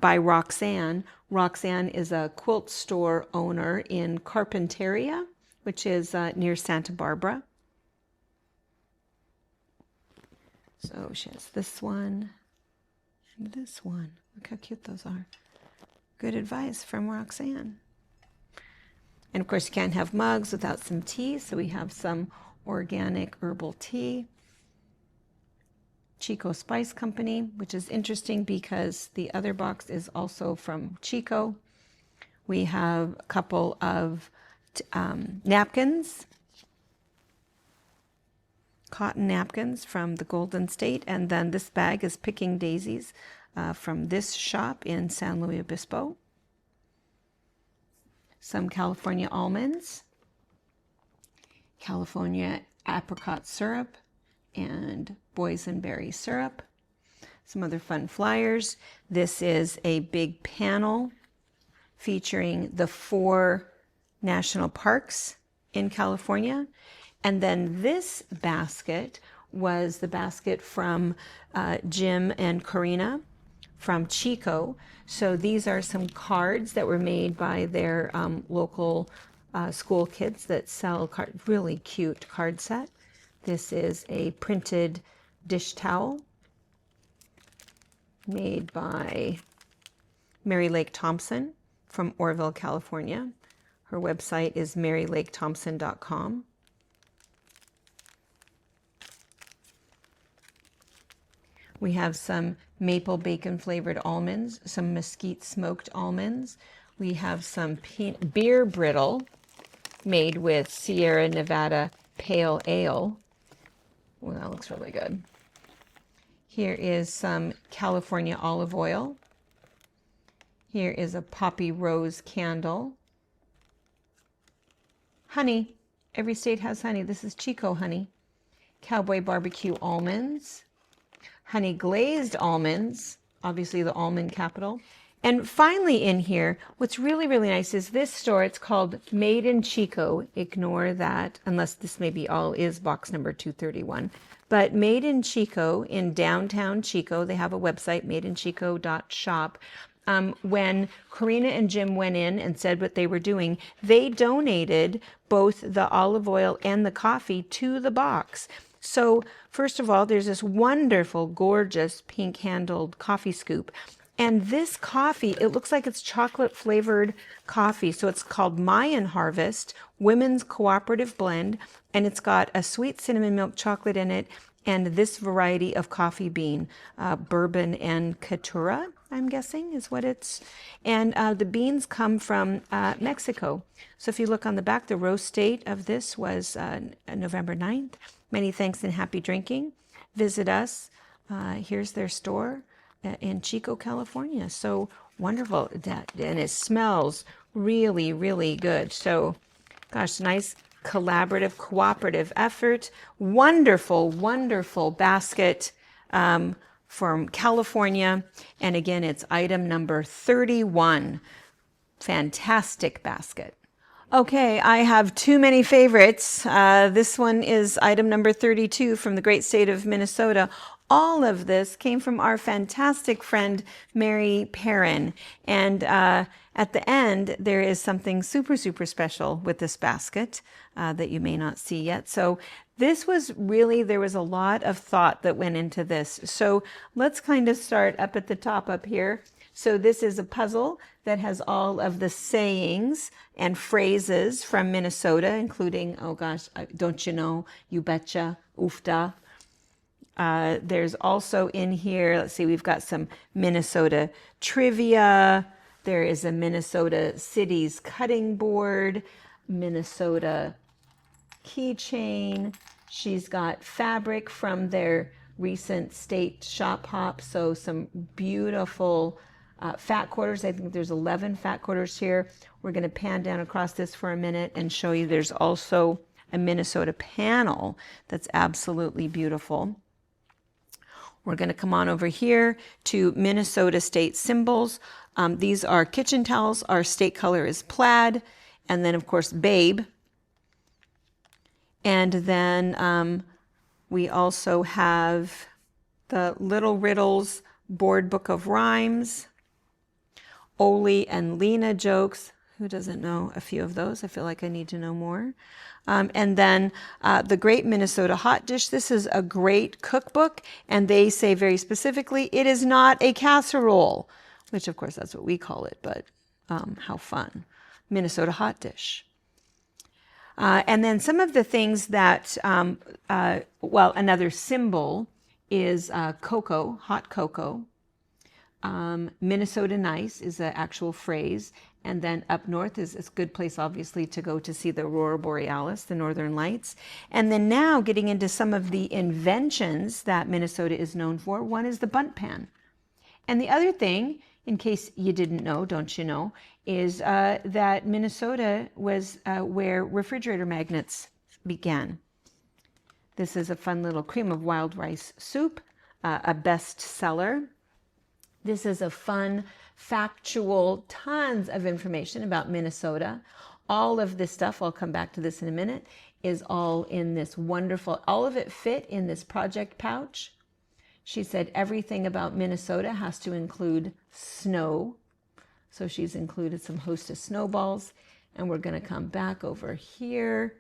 by Roxanne. Roxanne is a quilt store owner in Carpinteria, which is near Santa Barbara. So she has this one and this one. Look how cute those are. Good advice from Roxanne. And of course, you can't have mugs without some tea, so we have some organic herbal tea. Chico Spice Company, which is interesting because the other box is also from Chico. We have a couple of napkins, cotton napkins from the Golden State, and then this bag is Picking Daisies from this shop in San Luis Obispo. Some California almonds, California apricot syrup, and boysenberry syrup. Some other fun flyers. This is a big panel featuring the 4 national parks in California. And then this basket was the basket from Jim and Karina from Chico. So these are some cards that were made by their local school kids that sell really cute card set. This is a printed dish towel made by Mary Lake Thompson from Orville, California. Her website is marylakethompson.com. We have some maple bacon flavored almonds, some mesquite smoked almonds. We have some beer brittle made with Sierra Nevada Pale Ale. Well, that looks really good. Here is some California olive oil. Here is a poppy rose candle. Honey. Every state has honey. This is Chico honey. Cowboy barbecue almonds. Honey glazed almonds. Obviously the almond capital. And finally in here, what's really, really nice is this store. It's called Made in Chico. Ignore that, unless this maybe all is box number 231. But Made in Chico in downtown Chico, they have a website, madeinchico.shop. When Karina and Jim went in and said what they were doing, they donated both the olive oil and the coffee to the box. So first of all, there's this wonderful, gorgeous pink handled coffee scoop. And this coffee, it looks like it's chocolate flavored coffee. So it's called Mayan Harvest Women's Cooperative Blend. And it's got a sweet cinnamon milk chocolate in it and this variety of coffee bean, bourbon and caturra, I'm guessing is what it's. And the beans come from Mexico. So if you look on the back, the roast date of this was November 9th. Many thanks and happy drinking. Visit us. Here's their store in Chico, California. So wonderful. And it smells really, really good. So, gosh, nice collaborative, cooperative effort. Wonderful, wonderful basket from California. And again, it's item number 31. Fantastic basket. Okay, I have too many favorites. This one is item number 32 from the great state of Minnesota. All of this came from our fantastic friend, Mary Perrin. And at the end, there is something super, super special with this basket that you may not see yet. So this was really, there was a lot of thought that went into this. So let's kind of start up at the top up here. So this is a puzzle that has all of the sayings and phrases from Minnesota, including, oh gosh, don't you know, you betcha, oofda. There's also in here, let's see, we've got some Minnesota trivia. There is a Minnesota Cities cutting board, Minnesota keychain, She's got fabric from their recent state shop hop, so some beautiful fat quarters. I think there's 11 fat quarters here. We're going to pan down across this for a minute and show you there's also a Minnesota panel that's absolutely beautiful. We're going to come on over here to Minnesota state symbols. These are kitchen towels. Our state color is plaid. And then, of course, Babe. And then we also have the Little Riddles Board Book of Rhymes, Ole and Lena jokes. Who doesn't know a few of those? I feel like I need to know more. And then the Great Minnesota Hot Dish. This is a great cookbook, and they say very specifically, it is not a casserole, which of course that's what we call it, but how fun. Minnesota Hot Dish. And then some of the things that, well, another symbol is cocoa, hot cocoa. Minnesota nice is an actual phrase. And then up north is a good place, obviously, to go to see the Aurora Borealis, the Northern Lights. And then now getting into some of the inventions that Minnesota is known for. One is the bunt pan. And the other thing, in case you didn't know, don't you know, is that Minnesota was where refrigerator magnets began. This is a fun little cream of wild rice soup, a bestseller. This is a fun, factual, tons of information about Minnesota. All of this stuff, I'll come back to this in a minute, is all in this wonderful, all of it fit in this project pouch. She said everything about Minnesota has to include snow. So she's included some Hostess snowballs, and we're going to come back over here.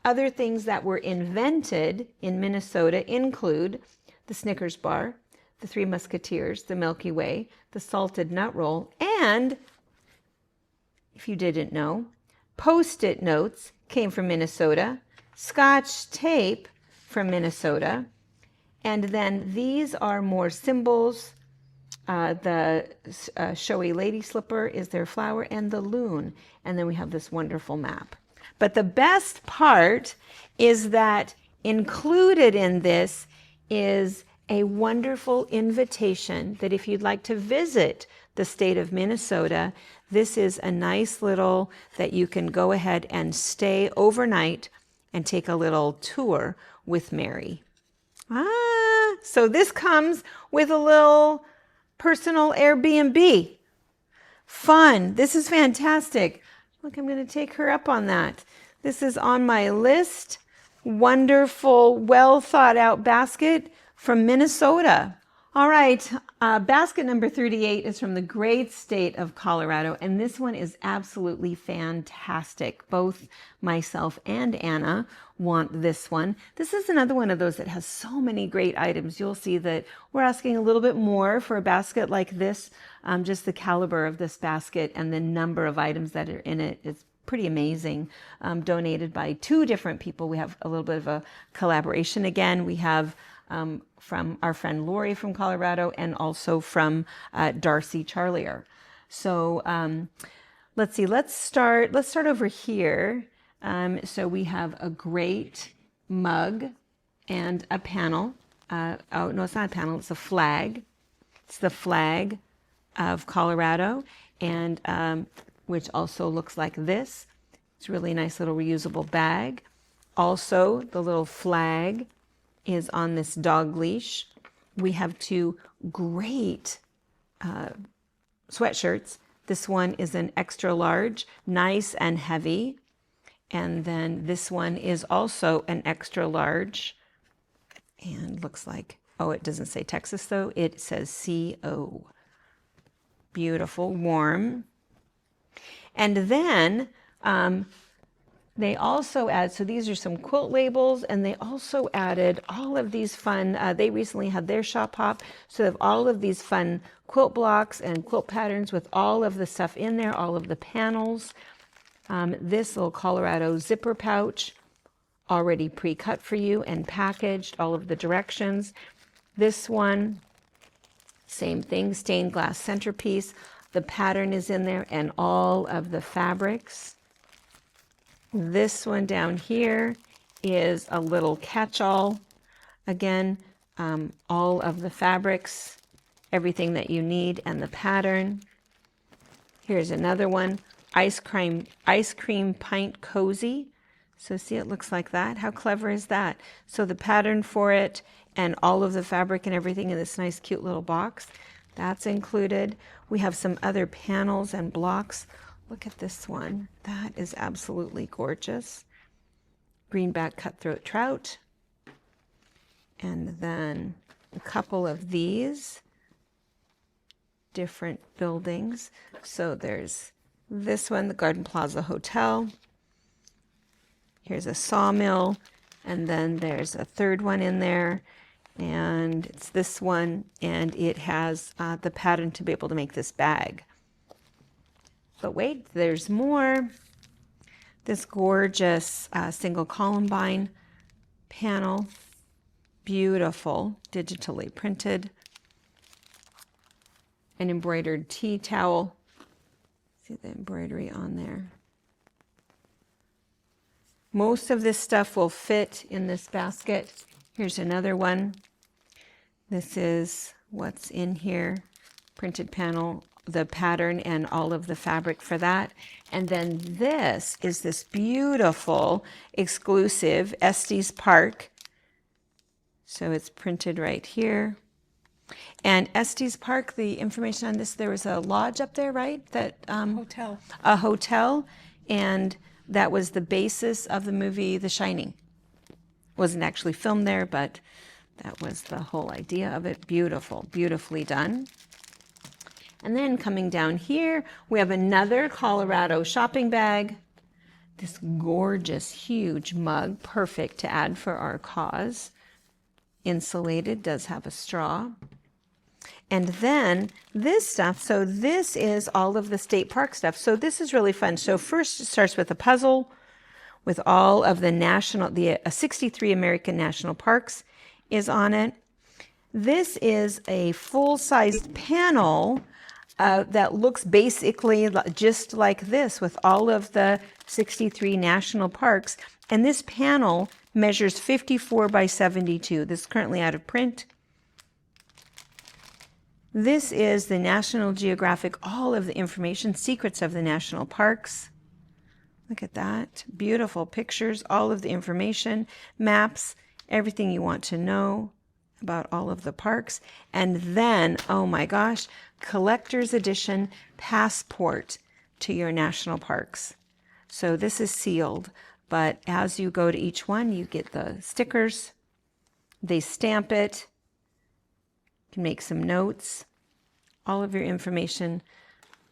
Other things that were invented in Minnesota include the Snickers bar, the Three Musketeers, the Milky Way, the salted nut roll, and, if you didn't know, Post-it notes came from Minnesota, Scotch tape from Minnesota, and then these are more symbols. The showy lady slipper is their flower, and the loon. And then we have this wonderful map. But the best part is that included in this is a wonderful invitation that if you'd like to visit the state of Minnesota, this is a nice little that you can go ahead and stay overnight and take a little tour with Mary. So this comes with a little personal Airbnb. Fun. This is fantastic. Look, I'm going to take her up on that. This is on my list. Wonderful, well thought out basket from Minnesota. All right, basket number 38 is from the great state of Colorado, and this one is absolutely fantastic. Both myself and Anna want this one. This is another one of those that has so many great items. You'll see that we're asking a little bit more for a basket like this. Just the caliber of this basket and the number of items that are in it is pretty amazing. Donated by 2 different people. We have a little bit of a collaboration again. We have from our friend Lori from Colorado, and also from Darcy Charlier. So let's see, let's start over here. So we have a great mug and a panel. Oh, no, it's not a panel, it's a flag. It's the flag of Colorado, and which also looks like this. It's a really nice little reusable bag. Also, the little flag is on this dog leash. We have 2 great sweatshirts. This one is an extra large, nice and heavy. And then this one is also an extra large, and looks like, oh, it doesn't say Texas though. It says CO. Beautiful, warm. And then they also add, so these are some quilt labels, and they also added all of these fun, they recently had their shop hop, so they have all of these fun quilt blocks and quilt patterns with all of the stuff in there, all of the panels. This little Colorado zipper pouch, already pre-cut for you and packaged, all of the directions. This one, same thing, stained glass centerpiece. The pattern is in there and all of the fabrics. This one down here is a little catch-all. Again, all of the fabrics, everything that you need, and the pattern. Here's another one, ice cream pint cozy. So see, it looks like that. How clever is that? So the pattern for it and all of the fabric and everything in this nice cute little box, that's included. We have some other panels and blocks. Look at this one. That is absolutely gorgeous. Greenback cutthroat trout. And then a couple of these different buildings. So there's this one, the Garden Plaza Hotel. Here's a sawmill, and then there's a third one in there, and it's this one, and it has the pattern to be able to make this bag. But wait, there's more. This gorgeous single columbine panel, beautiful, digitally printed. An embroidered tea towel. See the embroidery on there. Most of this stuff will fit in this basket. Here's another one. This is what's in here. Printed panel, the pattern and all of the fabric for that. And then this is this beautiful exclusive Estes Park. So it's printed right here. And Estes Park, the information on this, there was a lodge up there, right? That Hotel. A hotel, and that was the basis of the movie The Shining. Wasn't actually filmed there, but that was the whole idea of it. Beautiful, beautifully done. And then coming down here, we have another Colorado shopping bag. This gorgeous, huge mug, perfect to add for our cause. Insulated, does have a straw. And then this stuff, so this is all of the state park stuff. So this is really fun. So first it starts with a puzzle with all of the 63 American national parks is on it. This is a full-sized panel that looks basically just like this with all of the 63 national parks. And this panel measures 54 by 72. This is currently out of print. This is the National Geographic, all of the information, secrets of the national parks. Look at that. Beautiful pictures, all of the information, maps, everything you want to know about all of the parks. And then, oh my gosh, collector's edition passport to your national parks. So this is sealed, but as you go to each one, you get the stickers. They stamp it. You can make some notes, all of your information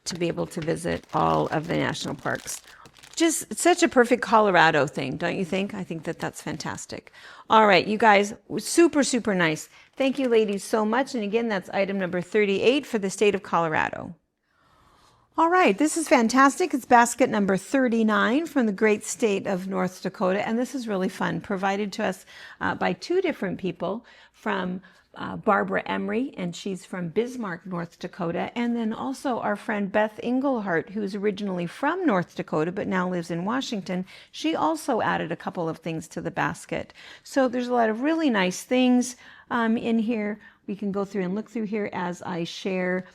to be able to visit all of the national parks. Just such a perfect Colorado thing, don't you think? I think that that's fantastic. All right, you guys, super, super nice. Thank you, ladies, so much. And again, that's item number 38 for the state of Colorado. All right, this is fantastic. It's basket number 39 from the great state of North Dakota. And this is really fun, provided to us by two different people, from Barbara Emery, and she's from Bismarck, North Dakota, and then also our friend Beth Englehart, who's originally from North Dakota but now lives in Washington. She also added a couple of things to the basket. So there's a lot of really nice things in here. We can go through and look through here as I share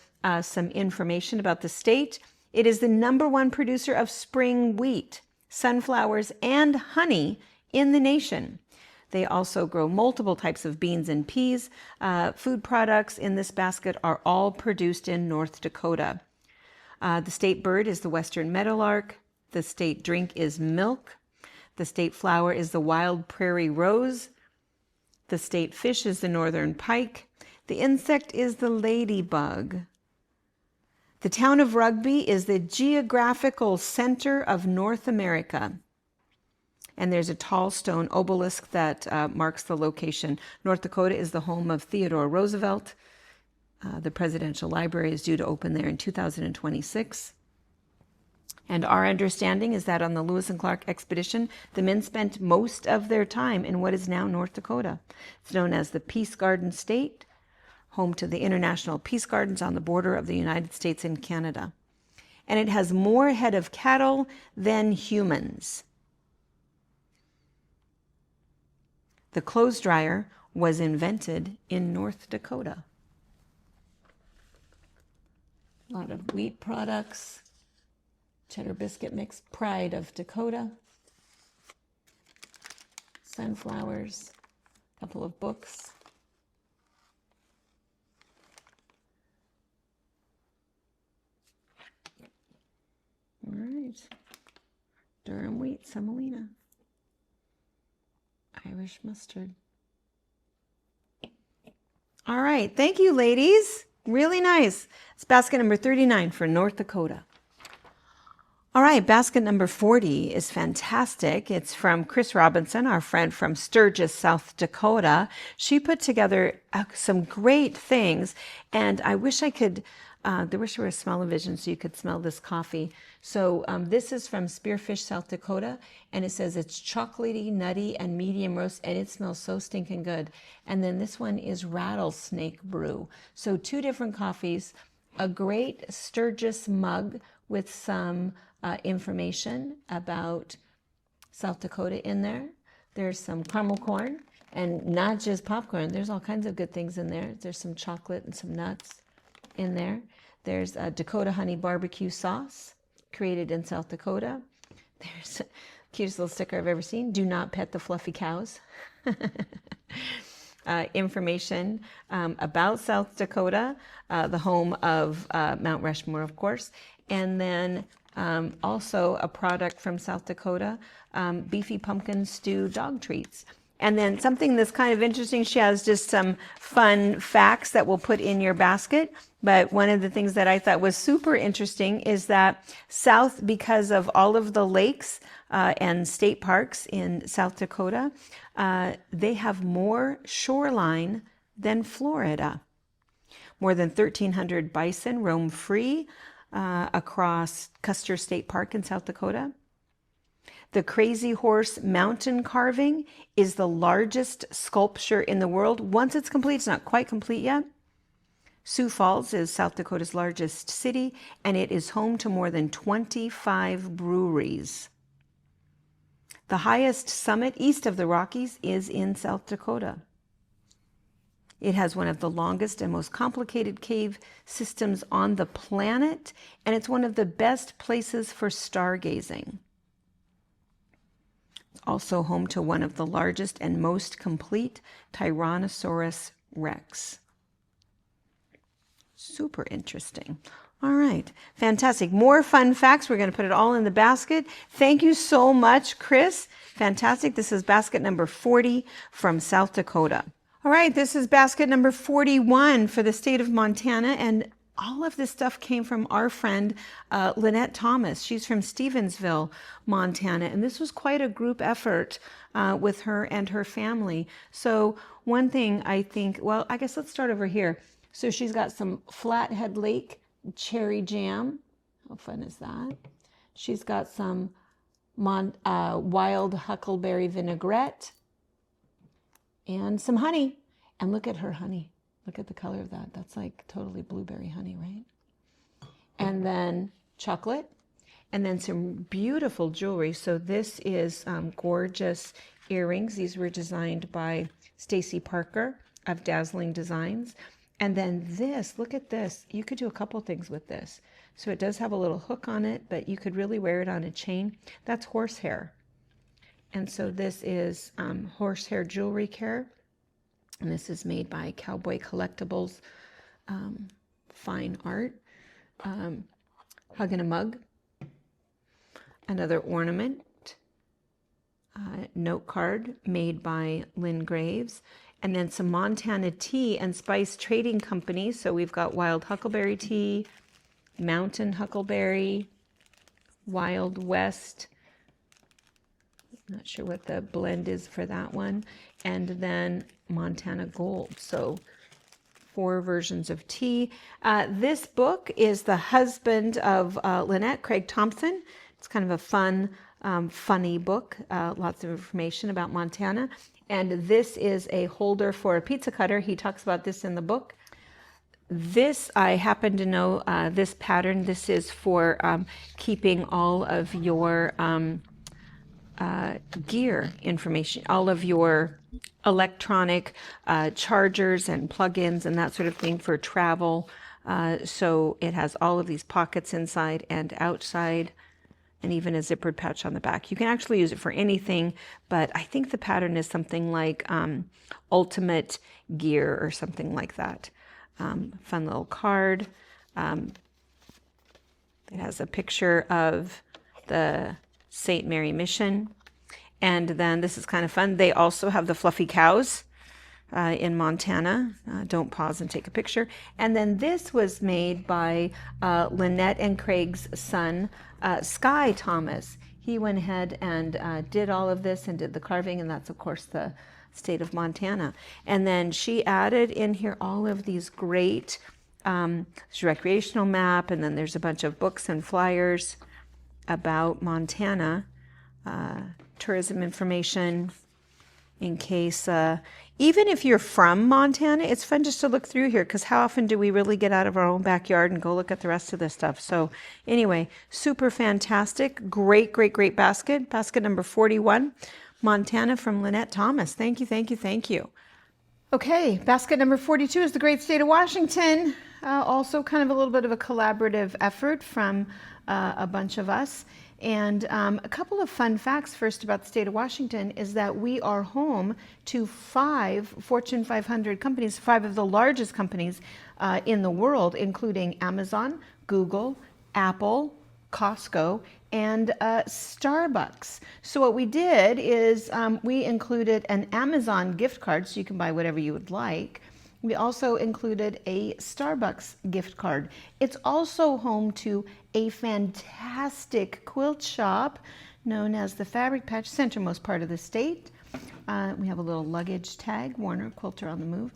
some information about the state. It is the #1 producer of spring wheat, sunflowers, and honey in the nation. They also grow multiple types of beans and peas. Food products in this basket are all produced in North Dakota. The state bird is the western meadowlark. The state drink is milk. The state flower is the wild prairie rose. The state fish is the northern pike. The insect is the ladybug. The town of Rugby is the geographical center of North America. And there's a tall stone obelisk that marks the location. North Dakota is the home of Theodore Roosevelt. The Presidential Library is due to open there in 2026. And our understanding is that on the Lewis and Clark expedition, the men spent most of their time in what is now North Dakota. It's known as the Peace Garden State, home to the International Peace Gardens on the border of the United States and Canada. And it has more head of cattle than humans. The clothes dryer was invented in North Dakota. A lot of wheat products. Cheddar biscuit mix, pride of Dakota. Sunflowers, a couple of books. All right. Durham wheat, semolina. Irish mustard. All right. Thank you, ladies. Really nice. It's basket number 39 for North Dakota. All right, basket number 40 is fantastic. It's from Chris Robinson, our friend from Sturgis, South Dakota. She put together some great things, and I wish I could, there wish there were a smell-o-vision so you could smell this coffee. So this is from Spearfish, South Dakota, and it says it's chocolatey, nutty, and medium roast, and it smells so stinking good. And then this one is rattlesnake brew. So 2 different coffees, a great Sturgis mug with some information about South Dakota in there. There's some caramel corn, and not just popcorn. There's all kinds of good things in there. There's some chocolate and some nuts in there. There's a Dakota honey barbecue sauce created in South Dakota. There's the cutest little sticker I've ever seen. Do not pet the fluffy cows. Information about South Dakota, the home of Mount Rushmore, of course. And then also a product from South Dakota, beefy pumpkin stew dog treats. And then something that's kind of interesting, she has just some fun facts that we'll put in your basket. But one of the things that I thought was super interesting is that because of all of the lakes and state parks in South Dakota, they have more shoreline than Florida. More than 1,300 bison roam free across Custer State Park in South Dakota. The Crazy Horse mountain carving is the largest sculpture in the world. Once it's complete, it's not quite complete yet. Sioux Falls is South Dakota's largest city, and it is home to more than 25 breweries. The highest summit east of the Rockies is in South Dakota. It has one of the longest and most complicated cave systems on the planet, and it's one of the best places for stargazing. It's also home to one of the largest and most complete Tyrannosaurus Rex. Super interesting. All right, fantastic. More fun facts. We're going to put it all in the basket. Thank you so much, Chris. Fantastic. This is basket number 40 from South Dakota. All right, this is basket number 41 for the state of Montana, and all of this stuff came from our friend Lynette Thomas. She's from Stevensville, Montana, and this was quite a group effort with her and her family. So one thing I think, well, I guess let's start over here. So she's got some Flathead Lake cherry jam. How fun is that? She's got some wild huckleberry vinaigrette and some honey. And look at her honey. Look at the color of that. That's like totally blueberry honey, right? And then chocolate, and then some beautiful jewelry. So this is gorgeous earrings. These were designed by Stacy Parker of Dazzling Designs. And then this, look at this. You could do a couple things with this. So it does have a little hook on it, but you could really wear it on a chain. That's horsehair. And so this is horsehair jewelry care. And this is made by Cowboy Collectibles, fine art. Hug and a mug. Another ornament. Note card made by Lynn Graves. And then some Montana Tea and Spice Trading Company. So we've got Wild Huckleberry Tea, Mountain Huckleberry, Wild West. Not sure what the blend is for that one. And then Montana Gold. So 4 versions of tea. This book is the husband of Lynette, Craig Thompson. It's kind of a fun, funny book. Lots of information about Montana. And this is a holder for a pizza cutter. He talks about this in the book. This, I happen to know this pattern. This is for keeping all of your gear information, all of your electronic chargers and plugins and that sort of thing for travel. So it has all of these pockets inside and outside, and even a zippered pouch on the back. You can actually use it for anything, but I think the pattern is something like Ultimate Gear or something like that. Fun little card. It has a picture of the St. Mary Mission. And then this is kind of fun. They also have the fluffy cows in Montana. Don't pause and take a picture. And then this was made by Lynette and Craig's son, Sky Thomas. He went ahead and did all of this and did the carving, and that's, of course, the state of Montana. And then she added in here all of these great there's a recreational map, and then there's a bunch of books and flyers about Montana, tourism information in case, even if you're from Montana, it's fun just to look through here, because how often do we really get out of our own backyard and go look at the rest of this stuff? So anyway, super fantastic. Great, great, great basket. Basket number 41, Montana from Lynette Thomas. Thank you, thank you, thank you. Okay, basket number 42 is the great state of Washington. Also kind of a little bit of a collaborative effort from a bunch of us. And a couple of fun facts first about the state of Washington is that we are home to 5 Fortune 500 companies, 5 of the largest companies in the world, including Amazon, Google, Apple, Costco, and Starbucks. So what we did is we included an Amazon gift card, so you can buy whatever you would like. We also included a Starbucks gift card. It's also home to a fantastic quilt shop known as the Fabric Patch, centermost part of the state. We have a little luggage tag, Warner Quilter on the Move.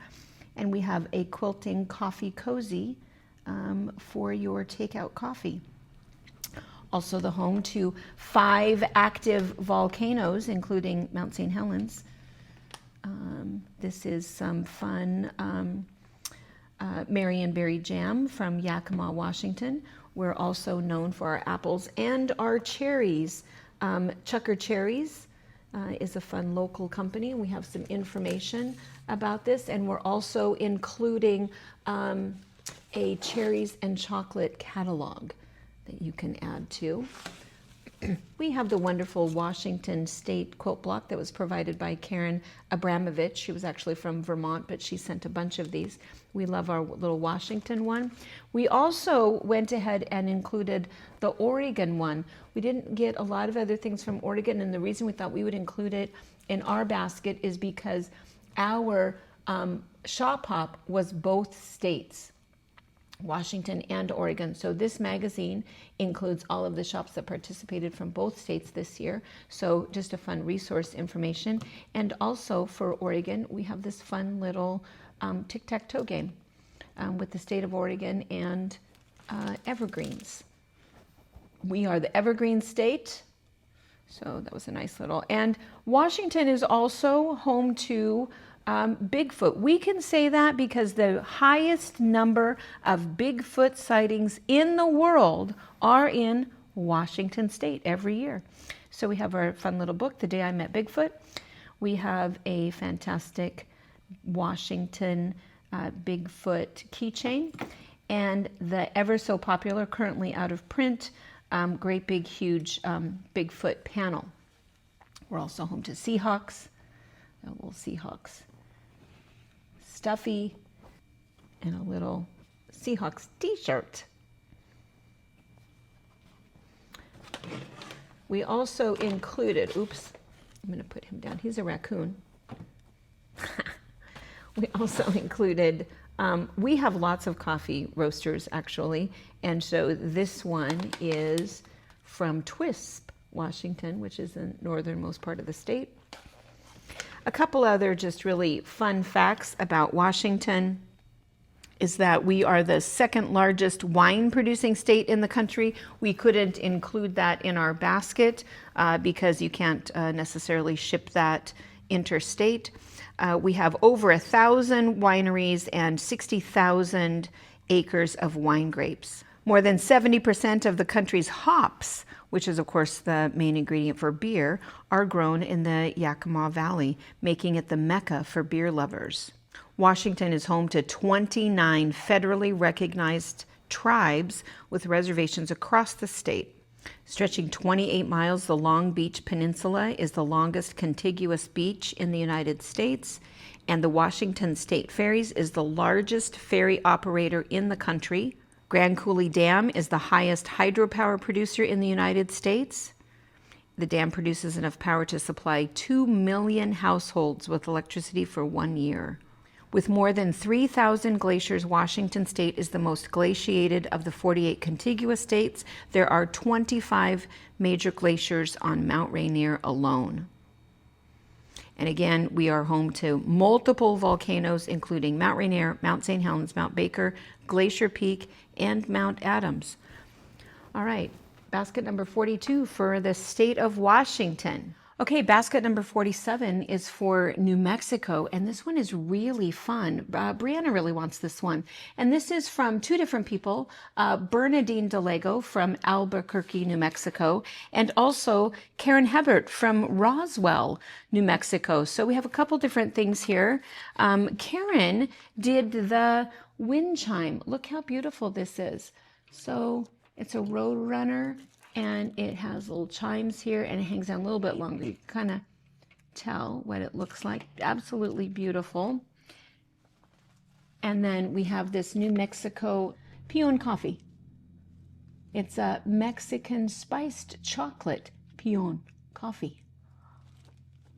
And we have a quilting coffee cozy for your takeout coffee. Also the home to 5 active volcanoes, including Mount St. Helens. This is some fun Marionberry jam from Yakima, Washington. We're also known for our apples and our cherries. Chucker Cherries is a fun local company. We have some information about this, and we're also including a cherries and chocolate catalog that you can add to. We have the wonderful Washington State quilt block that was provided by Karen Abramovich. She was actually from Vermont, but she sent a bunch of these. We love our little Washington one. We also went ahead and included the Oregon one. We didn't get a lot of other things from Oregon, and the reason we thought we would include it in our basket is because our shop hop was both states, Washington and Oregon. So this magazine includes all of the shops that participated from both states this year. So just a fun resource information. And also for Oregon, we have this fun little tic-tac-toe game with the state of Oregon and evergreens. We are the evergreen state. So that was a nice little, and Washington is also home to Bigfoot. We can say that because the highest number of Bigfoot sightings in the world are in Washington State every year. So we have our fun little book, The Day I Met Bigfoot. We have a fantastic Washington Bigfoot keychain, and the ever so popular, currently out of print, great big huge Bigfoot panel. We're also home to Seahawks, a little Seahawks stuffy, and a little Seahawks t-shirt. We also included, oops, I'm going to put him down. He's a raccoon. We also included, we have lots of coffee roasters actually, and so this one is from Twisp, Washington, which is the northernmost part of the state. A couple other just really fun facts about Washington is that we are the second largest wine producing state in the country. We couldn't include that in our basket because you can't necessarily ship that interstate. We have over 1,000 wineries and 60,000 acres of wine grapes. More than 70% of the country's hops, which is of course the main ingredient for beer, are grown in the Yakima Valley, making it the mecca for beer lovers. Washington is home to 29 federally recognized tribes with reservations across the state. Stretching 28 miles, the Long Beach Peninsula is the longest contiguous beach in the United States, and the Washington State Ferries is the largest ferry operator in the country. Grand Coulee Dam is the highest hydropower producer in the United States. The dam produces enough power to supply 2 million households with electricity for 1 year. With more than 3,000 glaciers, Washington State is the most glaciated of the 48 contiguous states. There are 25 major glaciers on Mount Rainier alone. And again, we are home to multiple volcanoes, including Mount Rainier, Mount St. Helens, Mount Baker, Glacier Peak, and Mount Adams. All right, basket number 42 for the state of Washington. Okay, basket number 47 is for New Mexico, and this one is really fun. Brianna really wants this one. And this is from two different people, Bernadine DeLego from Albuquerque, New Mexico, and also Karen Hebert from Roswell, New Mexico. So we have a couple different things here. Karen did the wind chime. Look how beautiful this is. So it's a road runner, and it has little chimes here, and it hangs down a little bit longer. You can kind of tell what it looks like. Absolutely beautiful. And then we have this New Mexico peon coffee. It's a Mexican spiced chocolate peon coffee,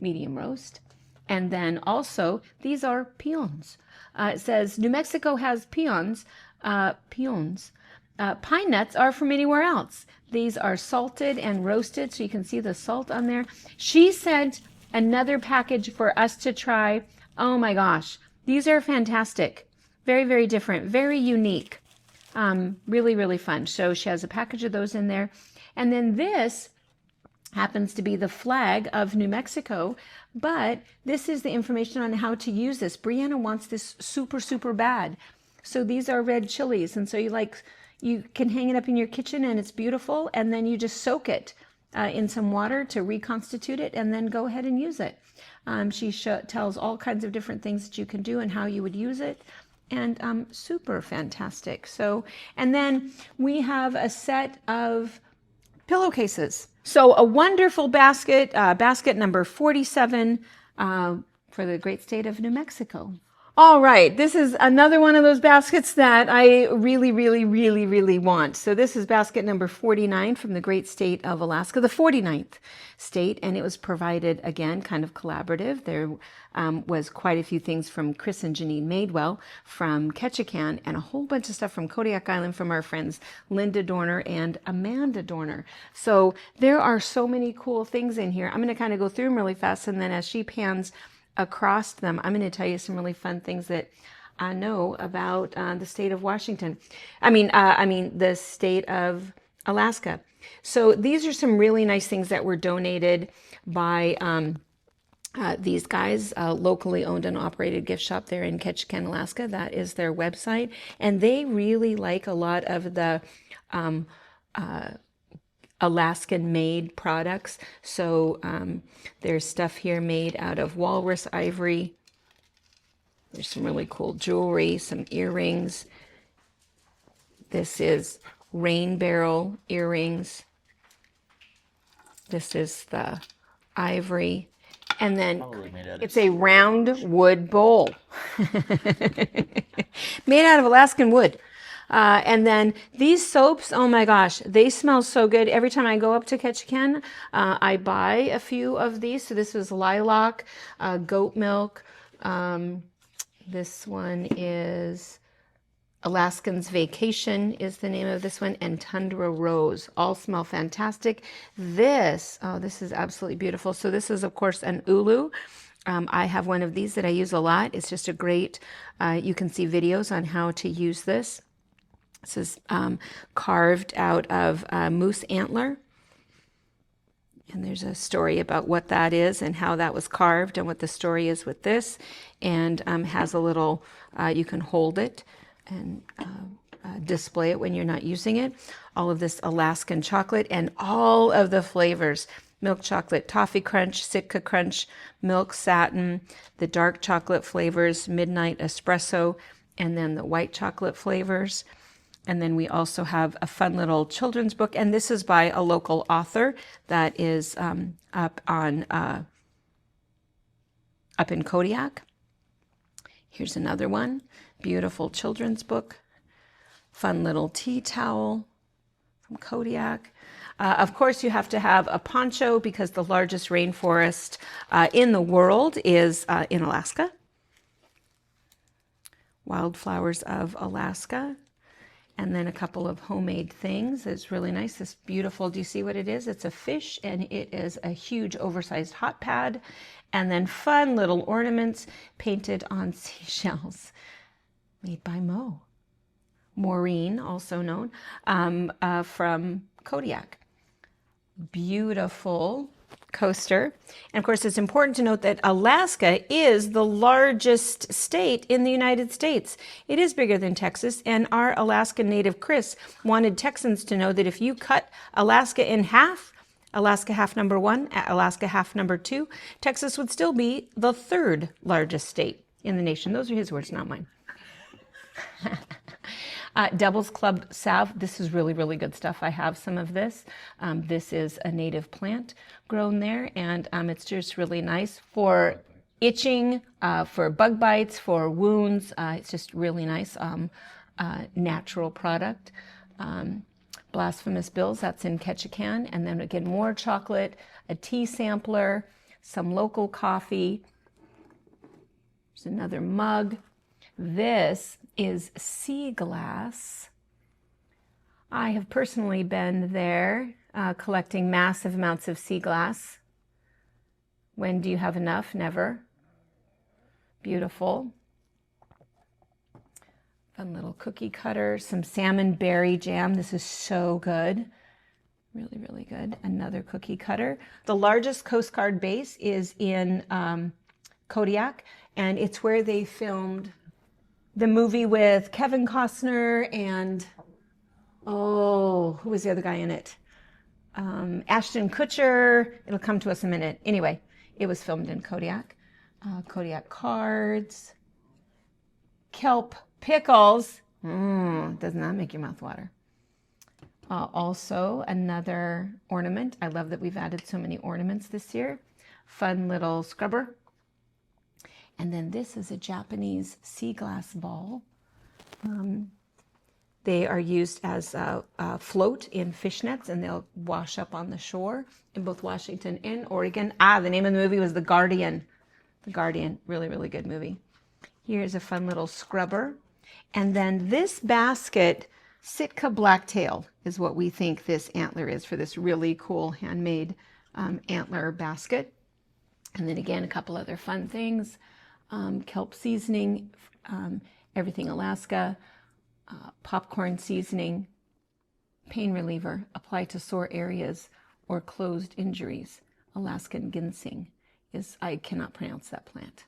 medium roast. And then also, these are peons. It says New Mexico has peons. Pine nuts are from anywhere else. These are salted and roasted, so you can see the salt on there. She sent another package for us to try. Oh my gosh, these are fantastic. Very, very different, very unique. Really, really fun. So she has a package of those in there. And then this happens to be the flag of New Mexico, but this is the information on how to use this. Brianna wants this super, super bad. So these are red chilies, and so you can hang it up in your kitchen, and it's beautiful, and then you just soak it in some water to reconstitute it, and then go ahead and use it. She tells all kinds of different things that you can do and how you would use it, and super fantastic. So, and then we have a set of pillowcases. So a wonderful basket, basket number 47 for the great state of New Mexico. All right, this is another one of those baskets that I really, really, really, really want. So this is basket number 49 from the great state of Alaska, the 49th state, and it was provided, again, kind of collaborative. There was quite a few things from Chris and Janine Madewell from Ketchikan, and a whole bunch of stuff from Kodiak Island from our friends Linda Dorner and Amanda Dorner. So there are so many cool things in here. I'm going to kind of go through them really fast, and then as she pans across them, I'm going to tell you some really fun things that I know about the state of Washington. I mean, the state of Alaska. So these are some really nice things that were donated by these guys, locally owned and operated gift shop there in Ketchikan, Alaska. That is their website, and they really like a lot of the Alaskan-made products. So there's stuff here made out of walrus ivory. There's some really cool jewelry, some earrings. This is rain barrel earrings. This is the ivory. And then it's a round wood bowl made out of Alaskan wood. And then these soaps, oh my gosh, they smell so good. Every time I go up to Ketchikan, I buy a few of these. So this was lilac, goat milk. This one is Alaskan's Vacation is the name of this one, and Tundra Rose. All smell fantastic. This is absolutely beautiful. So this is, of course, an ulu. I have one of these that I use a lot. It's just a great, you can see videos on how to use this. This is carved out of moose antler. And there's a story about what that is and how that was carved and what the story is with this. And has a little, you can hold it and display it when you're not using it. All of this Alaskan chocolate and all of the flavors. Milk chocolate, toffee crunch, Sitka crunch, milk satin, the dark chocolate flavors, midnight espresso, and then the white chocolate flavors. And then we also have a fun little children's book, and this is by a local author that is up in Kodiak. Here's another one, beautiful children's book, fun little tea towel from Kodiak. Of course, you have to have a poncho because the largest rainforest in the world is in Alaska. Wildflowers of Alaska. And then a couple of homemade things. It's really nice. This beautiful, do you see what it is? It's a fish, and it is a huge oversized hot pad. And then fun little ornaments painted on seashells made by Maureen, also known, from Kodiak. Beautiful coaster. And of course, it's important to note that Alaska is the largest state in the United States. It is bigger than Texas, and our Alaskan native Chris wanted Texans to know that if you cut Alaska in half, Alaska half number 1, Alaska half number 2, Texas would still be the 3rd largest state in the nation. Those are his words, not mine. Devil's Club salve. This is really, really good stuff. I have some of this. This is a native plant grown there, and it's just really nice for itching, for bug bites, for wounds. It's just really nice natural product. Blasphemous Bills, that's in Ketchikan. And then again, more chocolate, a tea sampler, some local coffee. There's another mug. This is sea glass. I have personally been there collecting massive amounts of sea glass. When do you have enough? Never. Beautiful. Fun little cookie cutter, some salmon berry jam. This is so good. Really, really good. Another cookie cutter. The largest Coast Guard base is in Kodiak, and it's where they filmed the movie with Kevin Costner and, who was the other guy in it? Ashton Kutcher. It'll come to us in a minute. Anyway, it was filmed in Kodiak. Kodiak cards. Kelp pickles. Does not make your mouth water. Also another ornament. I love that we've added so many ornaments this year. Fun little scrubber. And then this is a Japanese sea glass ball. They are used as a float in fishnets, and they'll wash up on the shore in both Washington and Oregon. The name of the movie was The Guardian. The Guardian, really, really good movie. Here's a fun little scrubber. And then this basket, Sitka Blacktail, is what we think this antler is for this really cool handmade antler basket. And then again, a couple other fun things. Kelp seasoning, everything Alaska, popcorn seasoning, pain reliever, apply to sore areas or closed injuries. Alaskan ginseng is, I cannot pronounce that plant.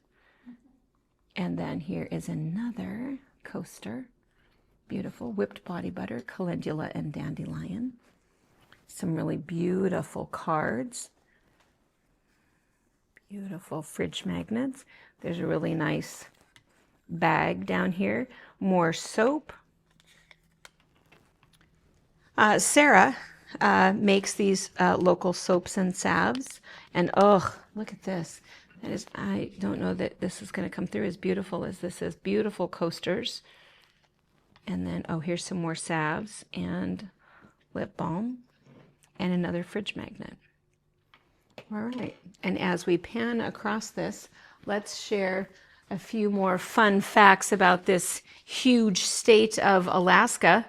And then here is another coaster. Beautiful whipped body butter, calendula and dandelion. Some really beautiful cards. Beautiful fridge magnets. There's a really nice bag down here. More soap. Sarah makes these local soaps and salves. And look at this. That is, I don't know that this is going to come through as beautiful as this is. Beautiful coasters. And then, here's some more salves and lip balm and another fridge magnet. All right. And as we pan across this, let's share a few more fun facts about this huge state of Alaska.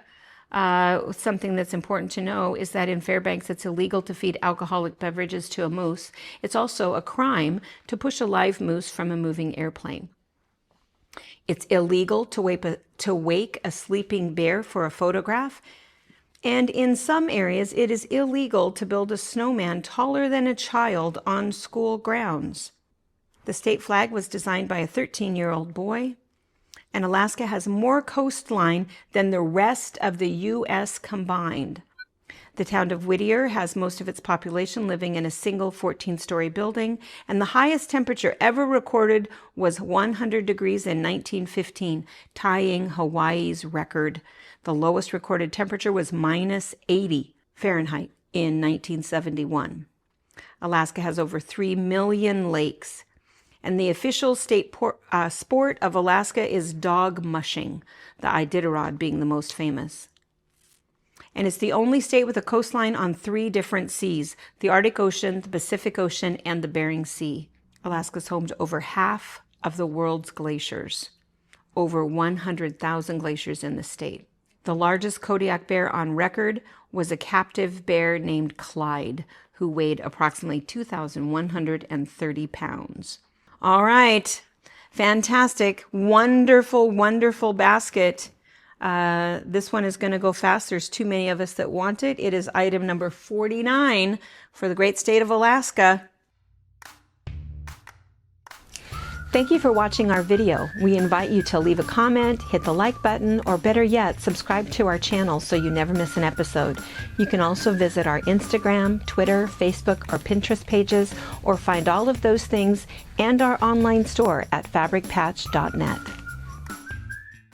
Something that's important to know is that in Fairbanks, it's illegal to feed alcoholic beverages to a moose. It's also a crime to push a live moose from a moving airplane. It's illegal to wake a sleeping bear for a photograph. And in some areas, it is illegal to build a snowman taller than a child on school grounds. The state flag was designed by a 13-year-old boy. and Alaska has more coastline than the rest of the U.S. combined. The town of Whittier has most of its population living in a single 14-story building, and the highest temperature ever recorded was 100 degrees in 1915, tying Hawaii's record. The lowest recorded temperature was -80 Fahrenheit in 1971. Alaska has over 3 million lakes, and the official state sport of Alaska is dog mushing, the Iditarod being the most famous. And it's the only state with a coastline on 3 different seas: the Arctic Ocean, the Pacific Ocean, and the Bering Sea. Alaska's home to over half of the world's glaciers, over 100,000 glaciers in the state. The largest Kodiak bear on record was a captive bear named Clyde, who weighed approximately 2,130 pounds. All right, fantastic, wonderful, wonderful basket. This one is going to go fast. There's too many of us that want it. It is item number 49 for the great state of Alaska. Thank you for watching our video. We invite you to leave a comment, hit the like button, or better yet, subscribe to our channel so you never miss an episode. You can also visit our Instagram, Twitter, Facebook, or Pinterest pages, or find all of those things and our online store at fabricpatch.net.